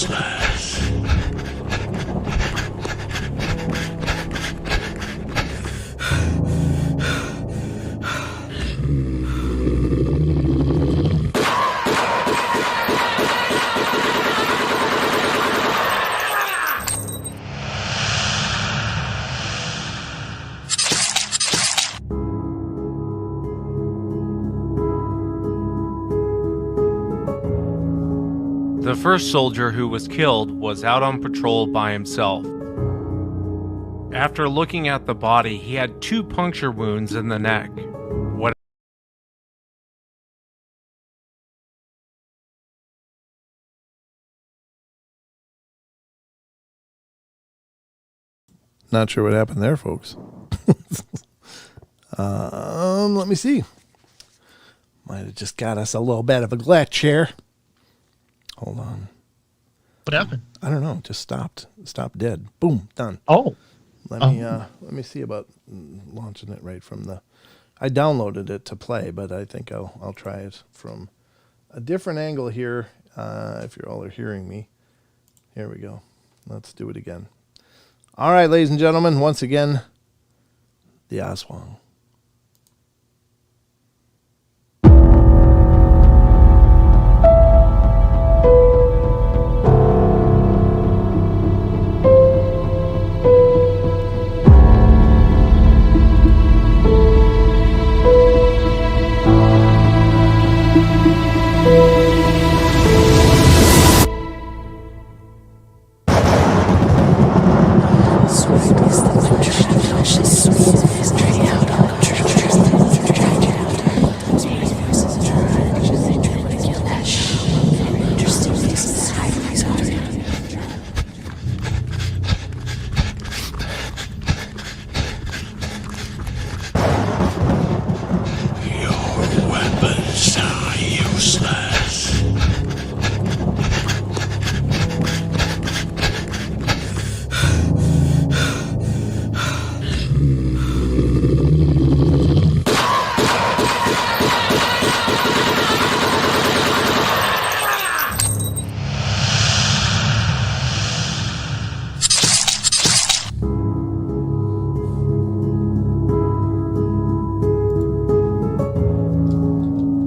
useless. The first soldier who was killed was out on patrol by himself. After looking at the body, he had 2 puncture wounds in the neck. What? Not sure what happened there, folks. Let me see. Might have just got us a little bit of a glitch here. Hold on. What happened? I don't know. Just stopped. Stopped dead. Boom. Done. Oh. Let me see about launching it right from the. I downloaded it to play, but I think I'll try it from a different angle here. If you all are hearing me, here we go. Let's do it again. All right, ladies and gentlemen, once again, the Aswang.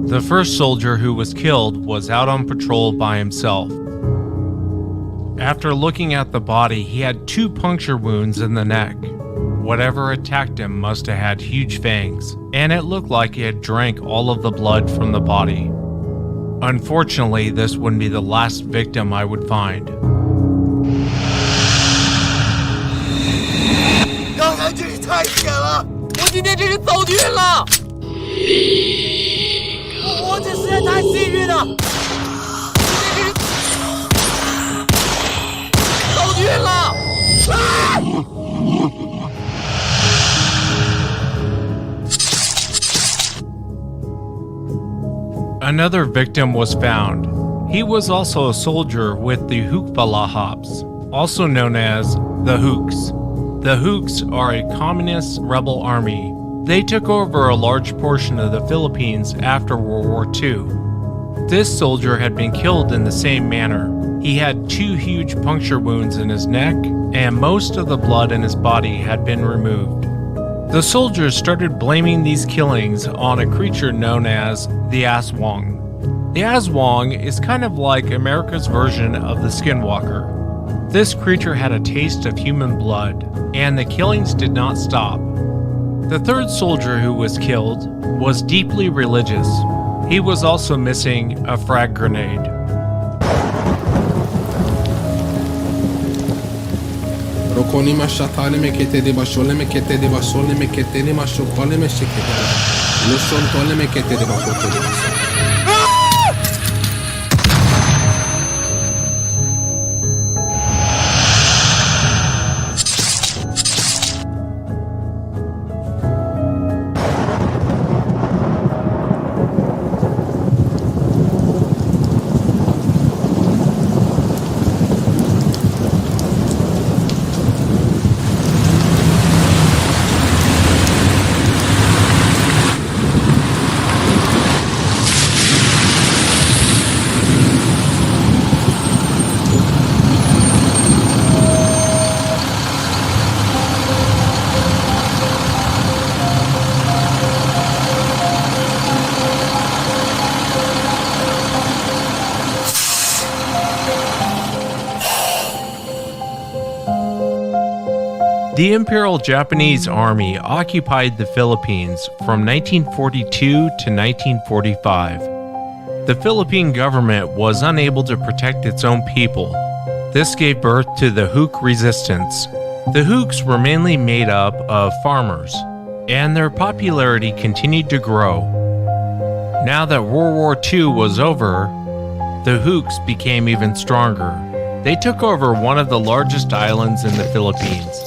The first soldier who was killed was out on patrol by himself. After looking at the body, he had 2 puncture wounds in the neck. Whatever attacked him must have had huge fangs, and it looked like it had drank all of the blood from the body. Unfortunately, this wouldn't be the last victim I would find. 刚才真是太险了，我今天真是走运了，我这实在太幸运了，今天真是走运了。Another victim was found. He was also a soldier with the Hukbalahobs, also known as the Hooks. The Hooks are a communist rebel army. They took over a large portion of the Philippines after World War II. This soldier had been killed in the same manner. He had 2 huge puncture wounds in his neck, and most of the blood in his body had been removed. The soldiers started blaming these killings on a creature known as the Aswang. The Aswang is kind of like America's version of the Skinwalker. This creature had a taste of human blood, and the killings did not stop. The third soldier who was killed was deeply religious. He was also missing a frag grenade. Rokoni mashatale me kete de bashole me kete de basole me kete de mashokole me shikete. Lo sontole me kete de bakote de basole. The Imperial Japanese Army occupied the Philippines from 1942 to 1945. The Philippine government was unable to protect its own people. This gave birth to the Huk resistance. The Huks were mainly made up of farmers, and their popularity continued to grow. Now that World War II was over, the Huks became even stronger. They took over one of the largest islands in the Philippines.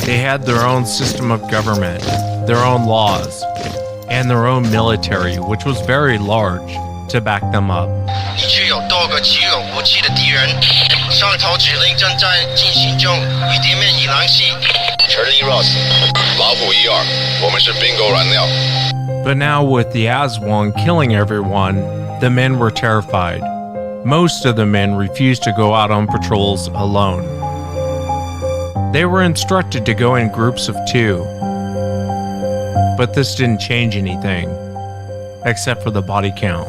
They had their own system of government, their own laws, and their own military, which was very large, to back them up. 你区有多个持有武器的敌人，上头指令正在进行中，与敌面已联系。Charlie Ross， 老虎1-2，我们是 Bingo 燃料。 But now with the Aswang killing everyone, the men were terrified. Most of the men refused to go out on patrols alone. They were instructed to go in groups of 2. But this didn't change anything, except for the body count. "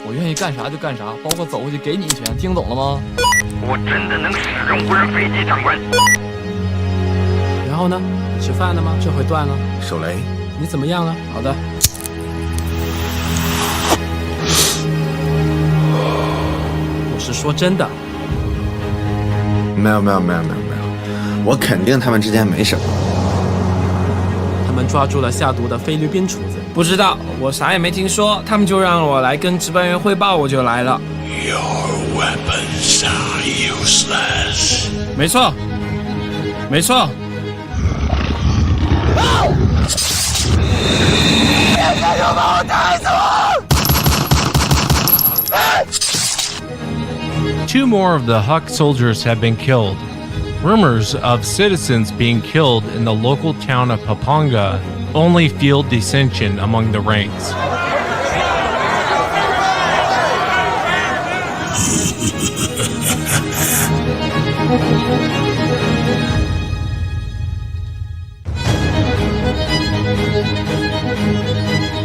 我愿意干啥就干啥，包括走过去给你一拳，听懂了吗？我真的能使用无人飞机，长官。然后呢？你吃饭了吗？这回断了。手雷，你怎么样了？好的。我是说真的。没有，我肯定他们之间没什么。他们抓住了下毒的菲律宾厨子。不知道，我啥也没听说，他们就让我来跟值班员汇报，我就来了。Your weapons are useless. 没错，没错。Two more of the Huk soldiers have been killed. Rumors of citizens being killed in the local town of Pampanga only fueled dissension among the ranks.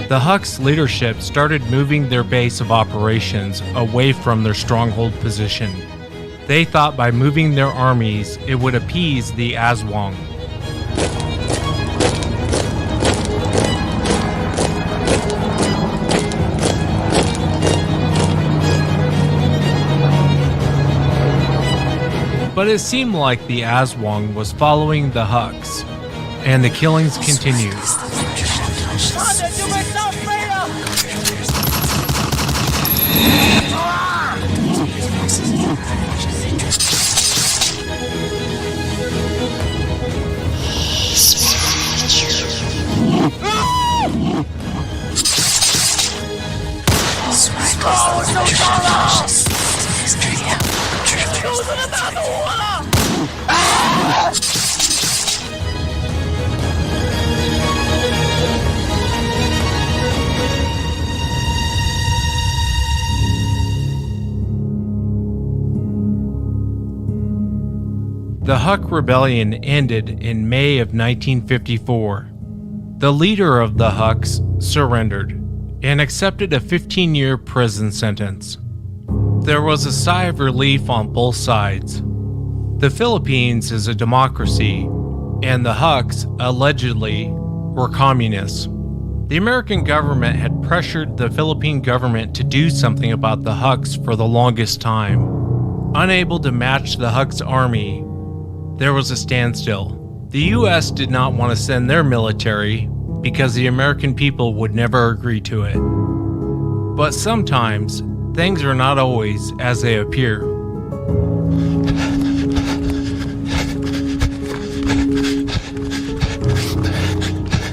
The Huk's leadership started moving their base of operations away from their stronghold position. They thought by moving their armies, it would appease the Aswang. But it seemed like the Aswang was following the Huks, and the killings continued. The Huk Rebellion ended in May of 1954. The leader of the Huks surrendered and accepted a 15-year prison sentence. There was a sigh of relief on both sides. The Philippines is a democracy, and the Huks, allegedly, were communists. The American government had pressured the Philippine government to do something about the Huks for the longest time. Unable to match the Huks' army, there was a standstill. The US did not want to send their military because the American people would never agree to it. But sometimes, things are not always as they appear.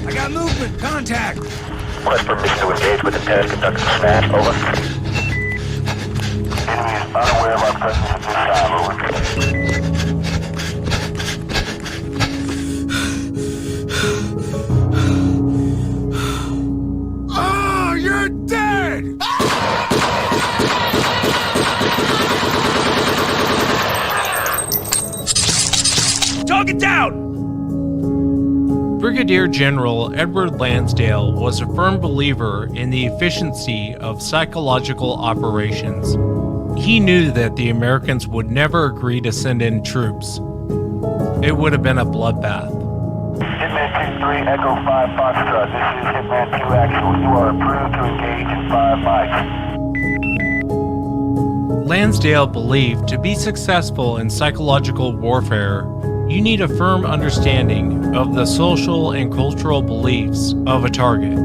I got movement. Contact. Request permission to engage with intent. Conduct a smash. Over. Enemy is unaware of our presence at this time. Over. Ah! Target down! Brigadier General Edward Lansdale was a firm believer in the efficiency of psychological operations. He knew that the Americans would never agree to send in troops. It would have been a bloodbath. Hitman 2-3, Echo 5 Foxtrot. This is Hitman 2 Actual. You are approved to engage in 5 mics. Lansdale believed to be successful in psychological warfare, you need a firm understanding of the social and cultural beliefs of a target.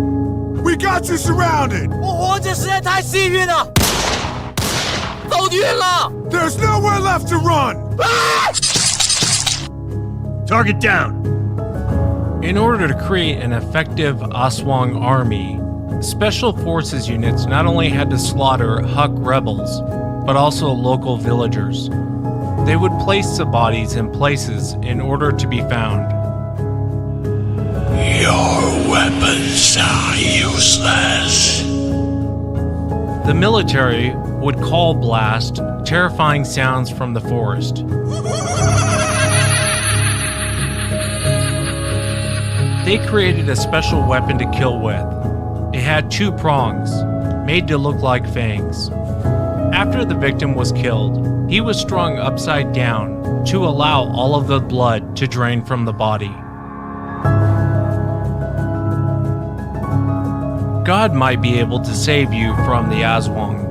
We got you surrounded! 我活着实在太幸运了，走晕了。 There's nowhere left to run! Target down! In order to create an effective Aswang army, special forces units not only had to slaughter Huck rebels, but also local villagers. They would place the bodies in places in order to be found. Your weapons are useless. The military would call blast terrifying sounds from the forest. They created a special weapon to kill with. It had 2 prongs, made to look like fangs. After the victim was killed, he was strung upside down to allow all of the blood to drain from the body. God might be able to save you from the Aswang,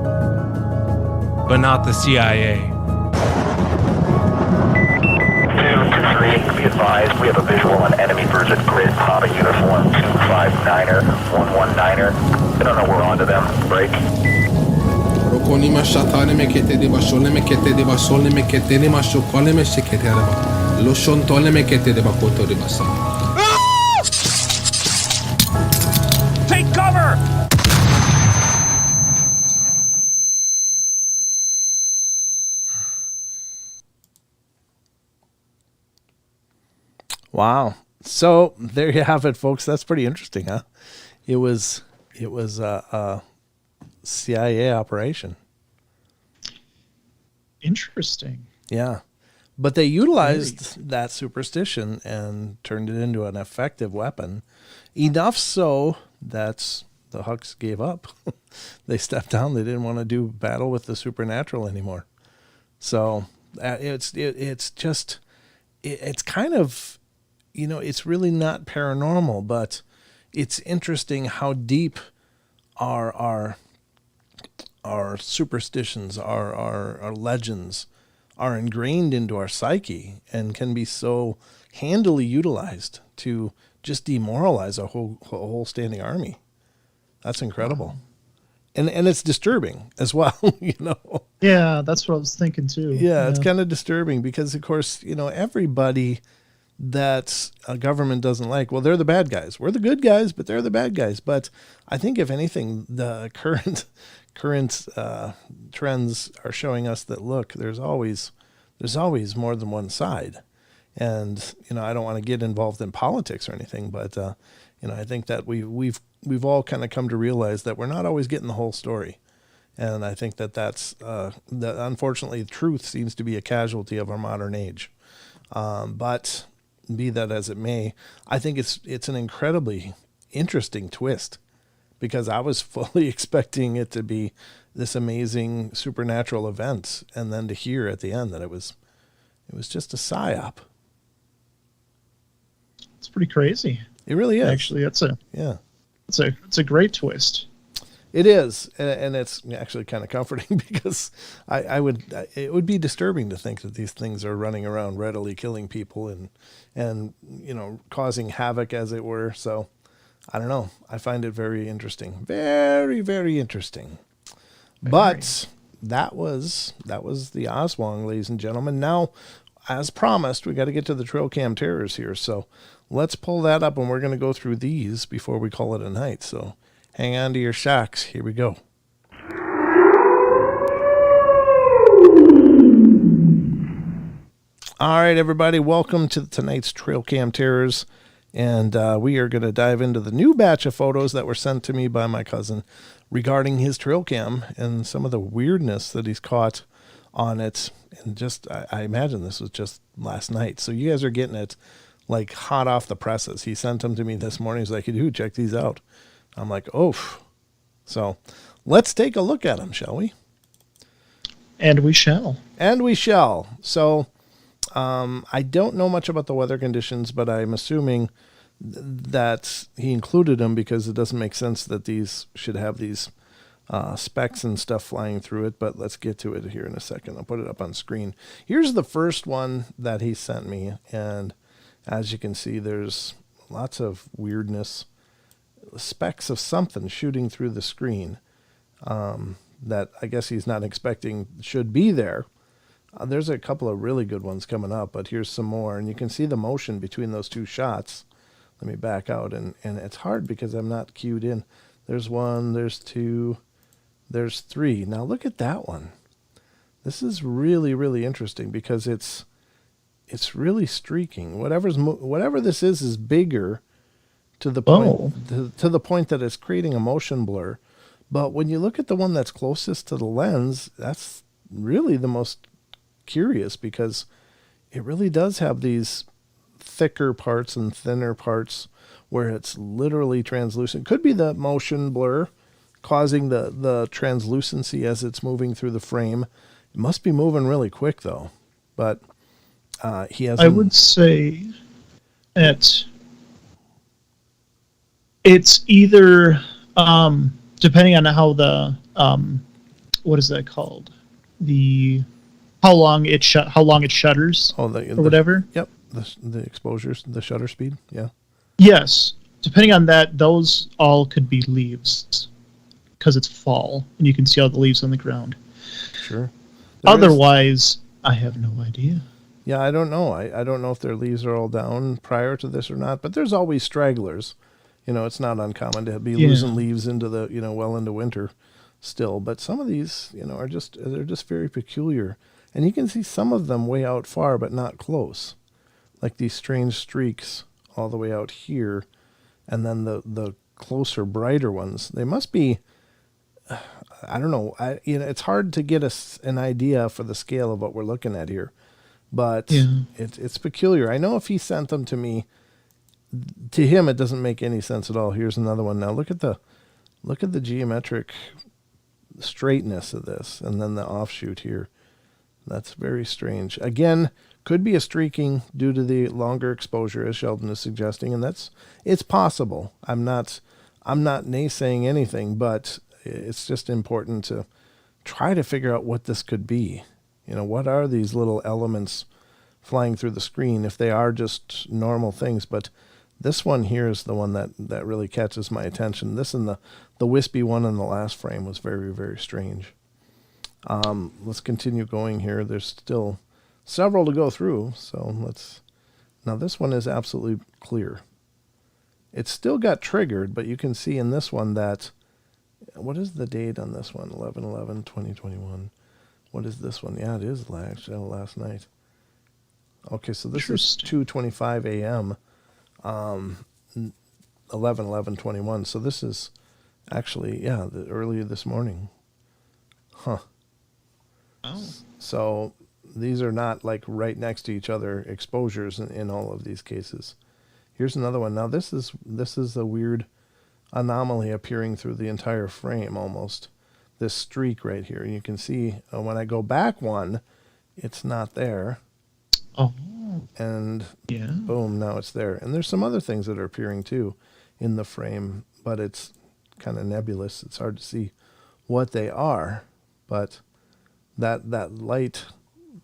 but not the CIA. 2-3, be advised, we have a visual on enemy version grid, Papa uniform 259er, 119er. I don't know we're onto them. Break. Rokonima shatane mekete de bashole mekete de basole mekete de mashokole meshekete araba. Loshontole mekete de bakoto de basa. Take cover! Wow. So there you have it, folks. That's pretty interesting, huh? It was a CIA operation. Interesting. Yeah. But they utilized that superstition and turned it into an effective weapon. Enough so that the Hucks gave up. They stepped down. They didn't want to do battle with the supernatural anymore. So it's kind of, it's really not paranormal, but it's interesting how deep our superstitions, our legends are ingrained into our psyche and can be so handily utilized to just demoralize a whole standing army. That's incredible. Wow. And it's disturbing as well, Yeah, that's what I was thinking too. Yeah, it's kind of disturbing because, of course, everybody that a government doesn't like, well, they're the bad guys. We're the good guys, but they're the bad guys. But I think, if anything, the current trends are showing us that, look, there's always more than one side. And, I don't want to get involved in politics or anything, but, I think that we've all kind of come to realize that we're not always getting the whole story. And I think that's that unfortunately, truth seems to be a casualty of our modern age. But be that as it may, I think it's an incredibly interesting twist, because I was fully expecting it to be this amazing supernatural event, and then to hear at the end that it was just a psyop. It's pretty crazy. It really is. Actually, it's a great twist. It is, and it's actually kind of comforting, because it would be disturbing to think that these things are running around readily killing people and causing havoc, as it were. So I don't know. I find it very interesting, very, very interesting. But that was the Aswang, ladies and gentlemen. Now, as promised, we got to get to the trail cam terrors here. So let's pull that up, and we're going to go through these before we call it a night. So hang on to your shacks. Here we go. All right, everybody. Welcome to tonight's trail cam terrors. And we are going to dive into the new batch of photos that were sent to me by my cousin regarding his trail cam and some of the weirdness that he's caught on it. And just, I imagine this was just last night. So you guys are getting it like hot off the presses. He sent them to me this morning. He's like, dude, check these out. I'm like, oh. So let's take a look at them, shall we? And we shall. And we shall. So I don't know much about the weather conditions, but I'm assuming that he included them because it doesn't make sense that these should have these specks and stuff flying through it. But let's get to it here in a second. I'll put it up on screen. Here's the first one that he sent me. And as you can see, there's lots of weirdness, specks of something shooting through the screen that I guess he's not expecting should be there. There's a couple of really good ones coming up, but here's some more. And you can see the motion between those two shots. Let me back out. And it's hard because I'm not cued in. There's one, there's two, there's three. Now look at that one. This is really, really interesting because it's really streaking. Whatever this is bigger to the point to the point that it's creating a motion blur. But when you look at the one that's closest to the lens, that's really the most curious because it really does have these thicker parts and thinner parts where it's literally translucent. Could be the motion blur causing the translucency as it's moving through the frame. It must be moving really quick though. But he has. I would say it's either depending on how the what is that called? How long it shutters or whatever. Yep, the exposures, the shutter speed. Yeah. Yes, depending on that, those all could be leaves because it's fall and you can see all the leaves on the ground. Sure. Otherwise, I have no idea. Yeah, I don't know. I don't know if their leaves are all down prior to this or not, but there's always stragglers. It's not uncommon to be losing leaves into the, well into winter still. But some of these, they're just very peculiar. And you can see some of them way out far, but not close. Like these strange streaks all the way out here. And then the closer, brighter ones. They must be, I don't know. It's hard to get an idea for the scale of what we're looking at here. But it's peculiar. I know if he sent them to me, to him it doesn't make any sense at all. Here's another one. Now look at the geometric straightness of this, and then the offshoot here. That's very strange. Again, could be a streaking due to the longer exposure, as Sheldon is suggesting, and it's possible. I'm not naysaying anything, but it's just important to try to figure out what this could be. What are these little elements flying through the screen if they are just normal things? But this one here is the one that really catches my attention. This and the wispy one in the last frame was very, very strange. Let's continue going here. There's still several to go through. So now this one is absolutely clear. It's still got triggered, but you can see in this one that, what is the date on this one? 11/11/2021. What is this one? Yeah, it is last night. Okay, so this is 2:25 a.m. 11/11/21. So this is actually, earlier this morning. Huh. Oh. So these are not like right next to each other exposures in all of these cases. Here's another one. Now this is a weird anomaly appearing through the entire frame almost. This streak right here. And you can see when I go back one, it's not there. Oh. And boom, now it's there. And there's some other things that are appearing too in the frame, but it's kind of nebulous. It's hard to see what they are. But that light,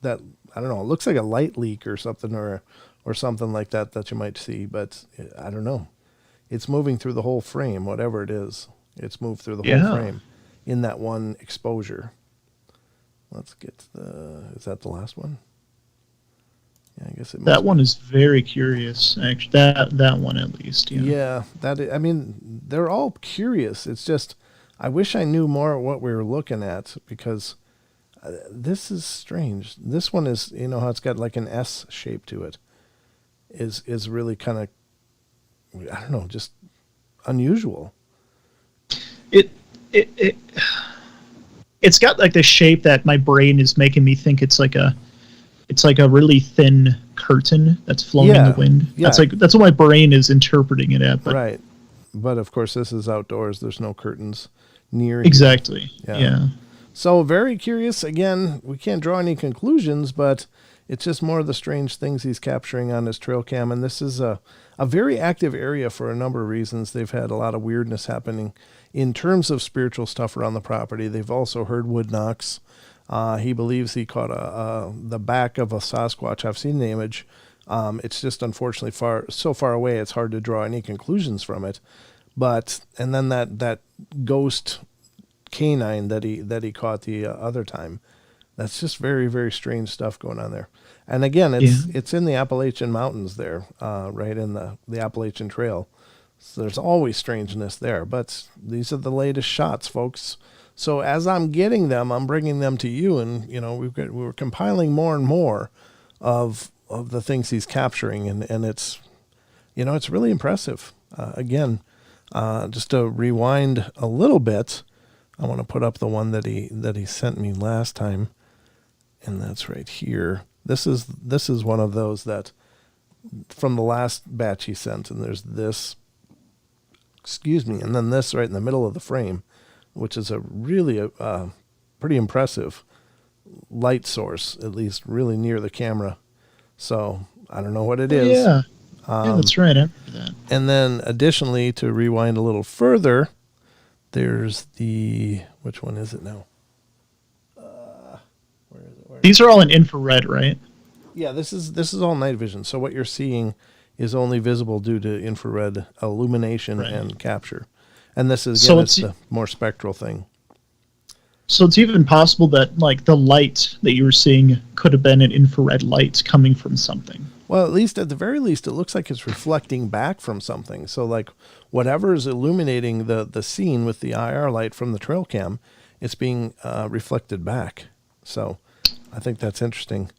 I don't know, it looks like a light leak or something or something like that you might see, but I don't know. It's moving through the whole frame, whatever it is. It's moved through the whole frame in that one exposure. Let's get is that the last one? Yeah, I guess it must that one is very curious, actually. That one at least. Yeah, they're all curious. It's just, I wish I knew more what we were looking at because this is strange. This one is, how it's got like an S shape to it. Is really kind of, I don't know, just It's got like the shape that my brain is making me think it's like a really thin curtain that's flowing in the wind. Yeah. That's what my brain is interpreting it at. But right. But of course, this is outdoors. There's no curtains near. Exactly. Yeah. So very curious. Again, we can't draw any conclusions, but it's just more of the strange things he's capturing on his trail cam. And this is a very active area for a number of reasons. They've had a lot of weirdness happening in terms of spiritual stuff around the property. They've also heard wood knocks. He believes he caught the back of a Sasquatch. I've seen the image. It's just unfortunately so far away, it's hard to draw any conclusions from it. And then that ghost canine that he caught the other time. That's just very, very strange stuff going on there. And again, it's in the Appalachian Mountains there, right in the Appalachian Trail. So there's always strangeness there. But these are the latest shots, folks. So as I'm getting them, I'm bringing them to you, and we're compiling more and more of the things he's capturing, and it's it's really impressive. Again, just to rewind a little bit, I want to put up the one that he sent me last time, and that's right here. This is one of those that from the last batch he sent, and there's this, and then this right in the middle of the frame, which is a really pretty impressive light source, at least really near the camera. So I don't know what it is. Yeah, that's right. I remember that. And then additionally, to rewind a little further, there's which one is it now? Where is it? These are all in infrared, right? Yeah, this is all night vision. So what you're seeing is only visible due to infrared illumination and capture. And this is, again, it's the more spectral thing. So it's even possible that like the light that you were seeing could have been an infrared light coming from something. Well, at the very least, it looks like it's reflecting back from something. So like whatever is illuminating the scene with the IR light from the trail cam, it's being reflected back. So I think that's interesting.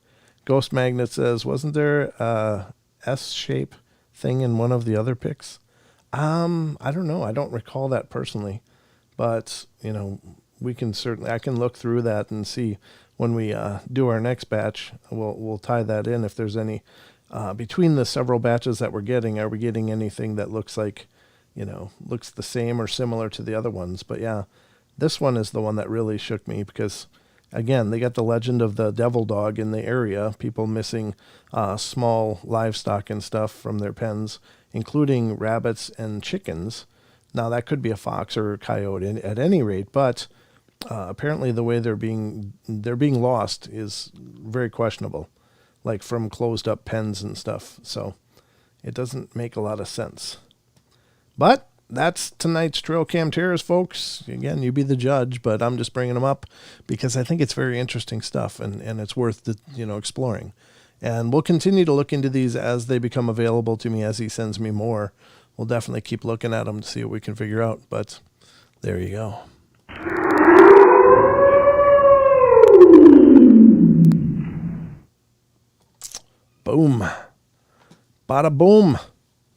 Ghost Magnet says, wasn't there a S-shape thing in one of the other pics? I don't know. I don't recall that personally, but I can look through that and see when we do our next batch. We'll tie that in if there's any between the several batches that we're getting. Are we getting anything that looks like, looks the same or similar to the other ones? But yeah, this one is the one that really shook me because, again, they got the legend of the devil dog in the area. People missing small livestock and stuff from their pens, including rabbits and chickens. Now that could be a fox or a coyote at any rate, but apparently the way they're being lost is very questionable, like from closed up pens and stuff. So it doesn't make a lot of sense. But that's tonight's Trail Cam Terrors, folks. Again, you be the judge, but I'm just bringing them up because I think it's very interesting stuff and it's worth exploring. And we'll continue to look into these as they become available to me, as he sends me more. We'll definitely keep looking at them to see what we can figure out. But there you go. Boom. Bada boom.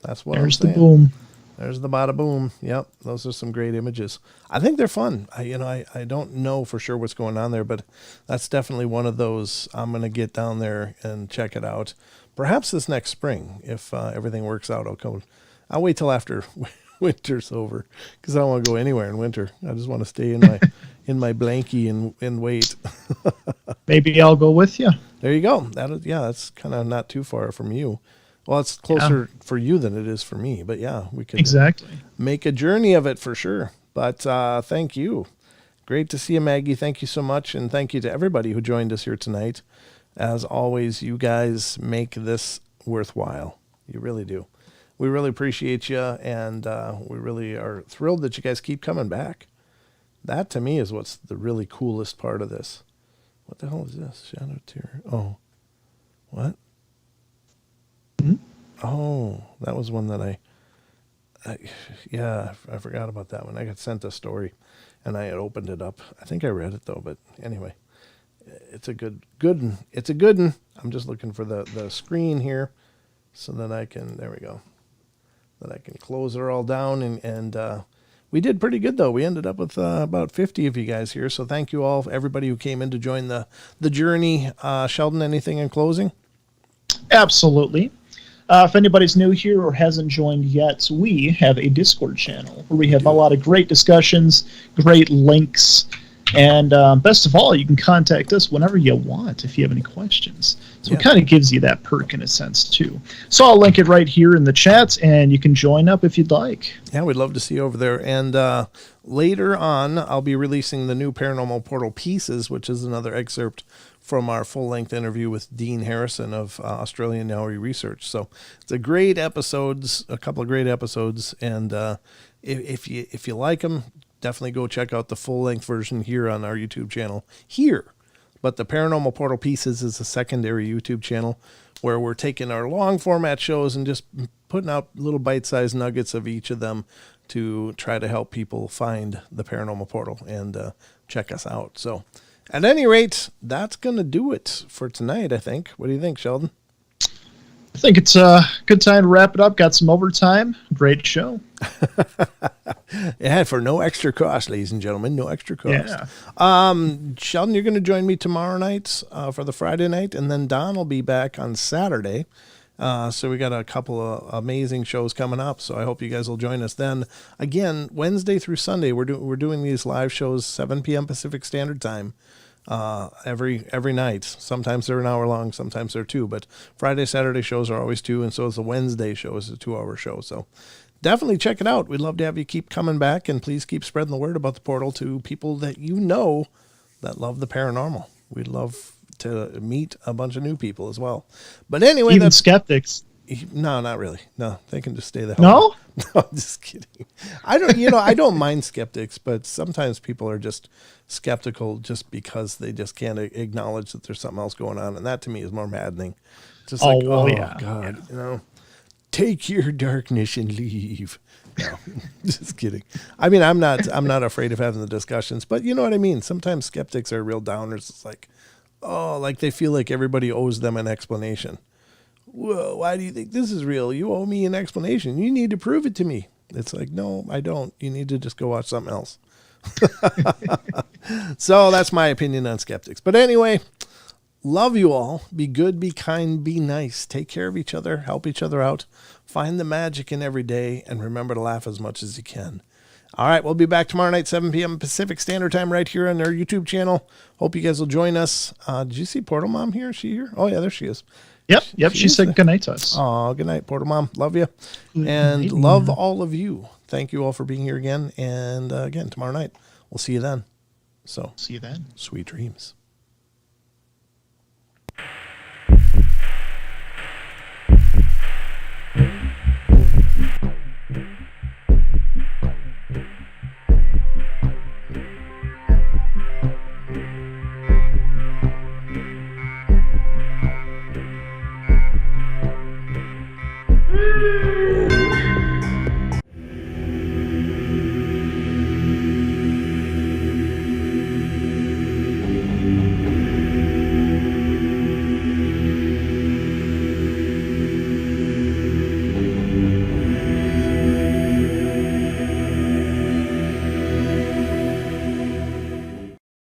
That's what There's I'm saying. The boom. There's the bada boom. Yep, those are some great images. I think they're fun. I don't know for sure what's going on there, but that's definitely one of those. I'm going to get down there and check it out. Perhaps this next spring, if everything works out. I'll wait till after winter's over because I don't want to go anywhere in winter. I just want to stay in my blankie and wait. Maybe I'll go with you. There you go. That's kind of not too far from you. Well, it's closer for you than it is for me, but yeah, we could make a journey of it for sure. But thank you. Great to see you, Maggie. Thank you so much. And thank you to everybody who joined us here tonight. As always, you guys make this worthwhile. You really do. We really appreciate you. And we really are thrilled that you guys keep coming back. That to me is what's the really coolest part of this. What the hell is this? Shadow Tier. Oh, what? Oh, that was one that I forgot about that one. I got sent a story and I had opened it up. I think I read it though, but anyway, it's a good one. It's a good one. I'm just looking for the screen here so that I can, there we go, that I can close it all down. And we did pretty good, though. We ended up with about 50 of you guys here. So thank you all, everybody who came in to join the journey. Sheldon, anything in closing? Absolutely. If anybody's new here or hasn't joined yet, we have a Discord channel where we have a lot of great discussions, great links, and best of all, you can contact us whenever you want if you have any questions. So it kind of gives you that perk in a sense, too. So I'll link it right here in the chat, and you can join up if you'd like. Yeah, we'd love to see you over there. And later on, I'll be releasing the new Paranormal Portal Pieces, which is another excerpt from our full-length interview with Dean Harrison of Australian Maori Research. So it's a great episodes, a couple of great episodes, and if you like them, definitely go check out the full-length version here on our YouTube channel here. But the Paranormal Portal Pieces is a secondary YouTube channel where we're taking our long-format shows and just putting out little bite-sized nuggets of each of them to try to help people find the Paranormal Portal and check us out. So at any rate, that's going to do it for tonight, I think. What do you think, Sheldon? I think it's a good time to wrap it up. Got some overtime. Great show. Yeah, for no extra cost, ladies and gentlemen. No extra cost. Yeah. Sheldon, you're going to join me tomorrow night for the Friday night, and then Don will be back on Saturday. So we got a couple of amazing shows coming up. So I hope you guys will join us then. Again, Wednesday through Sunday, we're doing these live shows 7 p.m. Pacific Standard Time every night. Sometimes they're an hour long, sometimes they're 2. But Friday, Saturday shows are always 2, and so is the Wednesday show is a 2-hour show. So definitely check it out. We'd love to have you keep coming back, and please keep spreading the word about the portal to people that you know that love the paranormal. We'd love to meet a bunch of new people as well. But anyway, even skeptics. No, not really. No, they can just stay the hell out. No, I'm just kidding. I don't mind skeptics, but sometimes people are just skeptical just because they just can't acknowledge that there's something else going on, and that to me is more maddening. Just like, God, take your darkness and leave. No, just kidding. I mean, I'm not afraid of having the discussions, but you know what I mean. Sometimes skeptics are real downers. It's like, like they feel like everybody owes them an explanation. Well, why do you think this is real? You owe me an explanation. You need to prove it to me. It's like, no, I don't. You need to just go watch something else. So that's my opinion on skeptics. But anyway, love you all. Be good, be kind, be nice. Take care of each other. Help each other out. Find the magic in every day. And remember to laugh as much as you can. All right, we'll be back tomorrow night, 7 p.m. Pacific Standard Time right here on our YouTube channel. Hope you guys will join us. Did you see Portal Mom here? Is she here? Oh, yeah, there she is. Yep. She said good night to us. Oh, good night, Portal Mom. Love you. And love all of you. Thank you all for being here again. And again, tomorrow night. We'll see you then. So, see you then. Sweet dreams.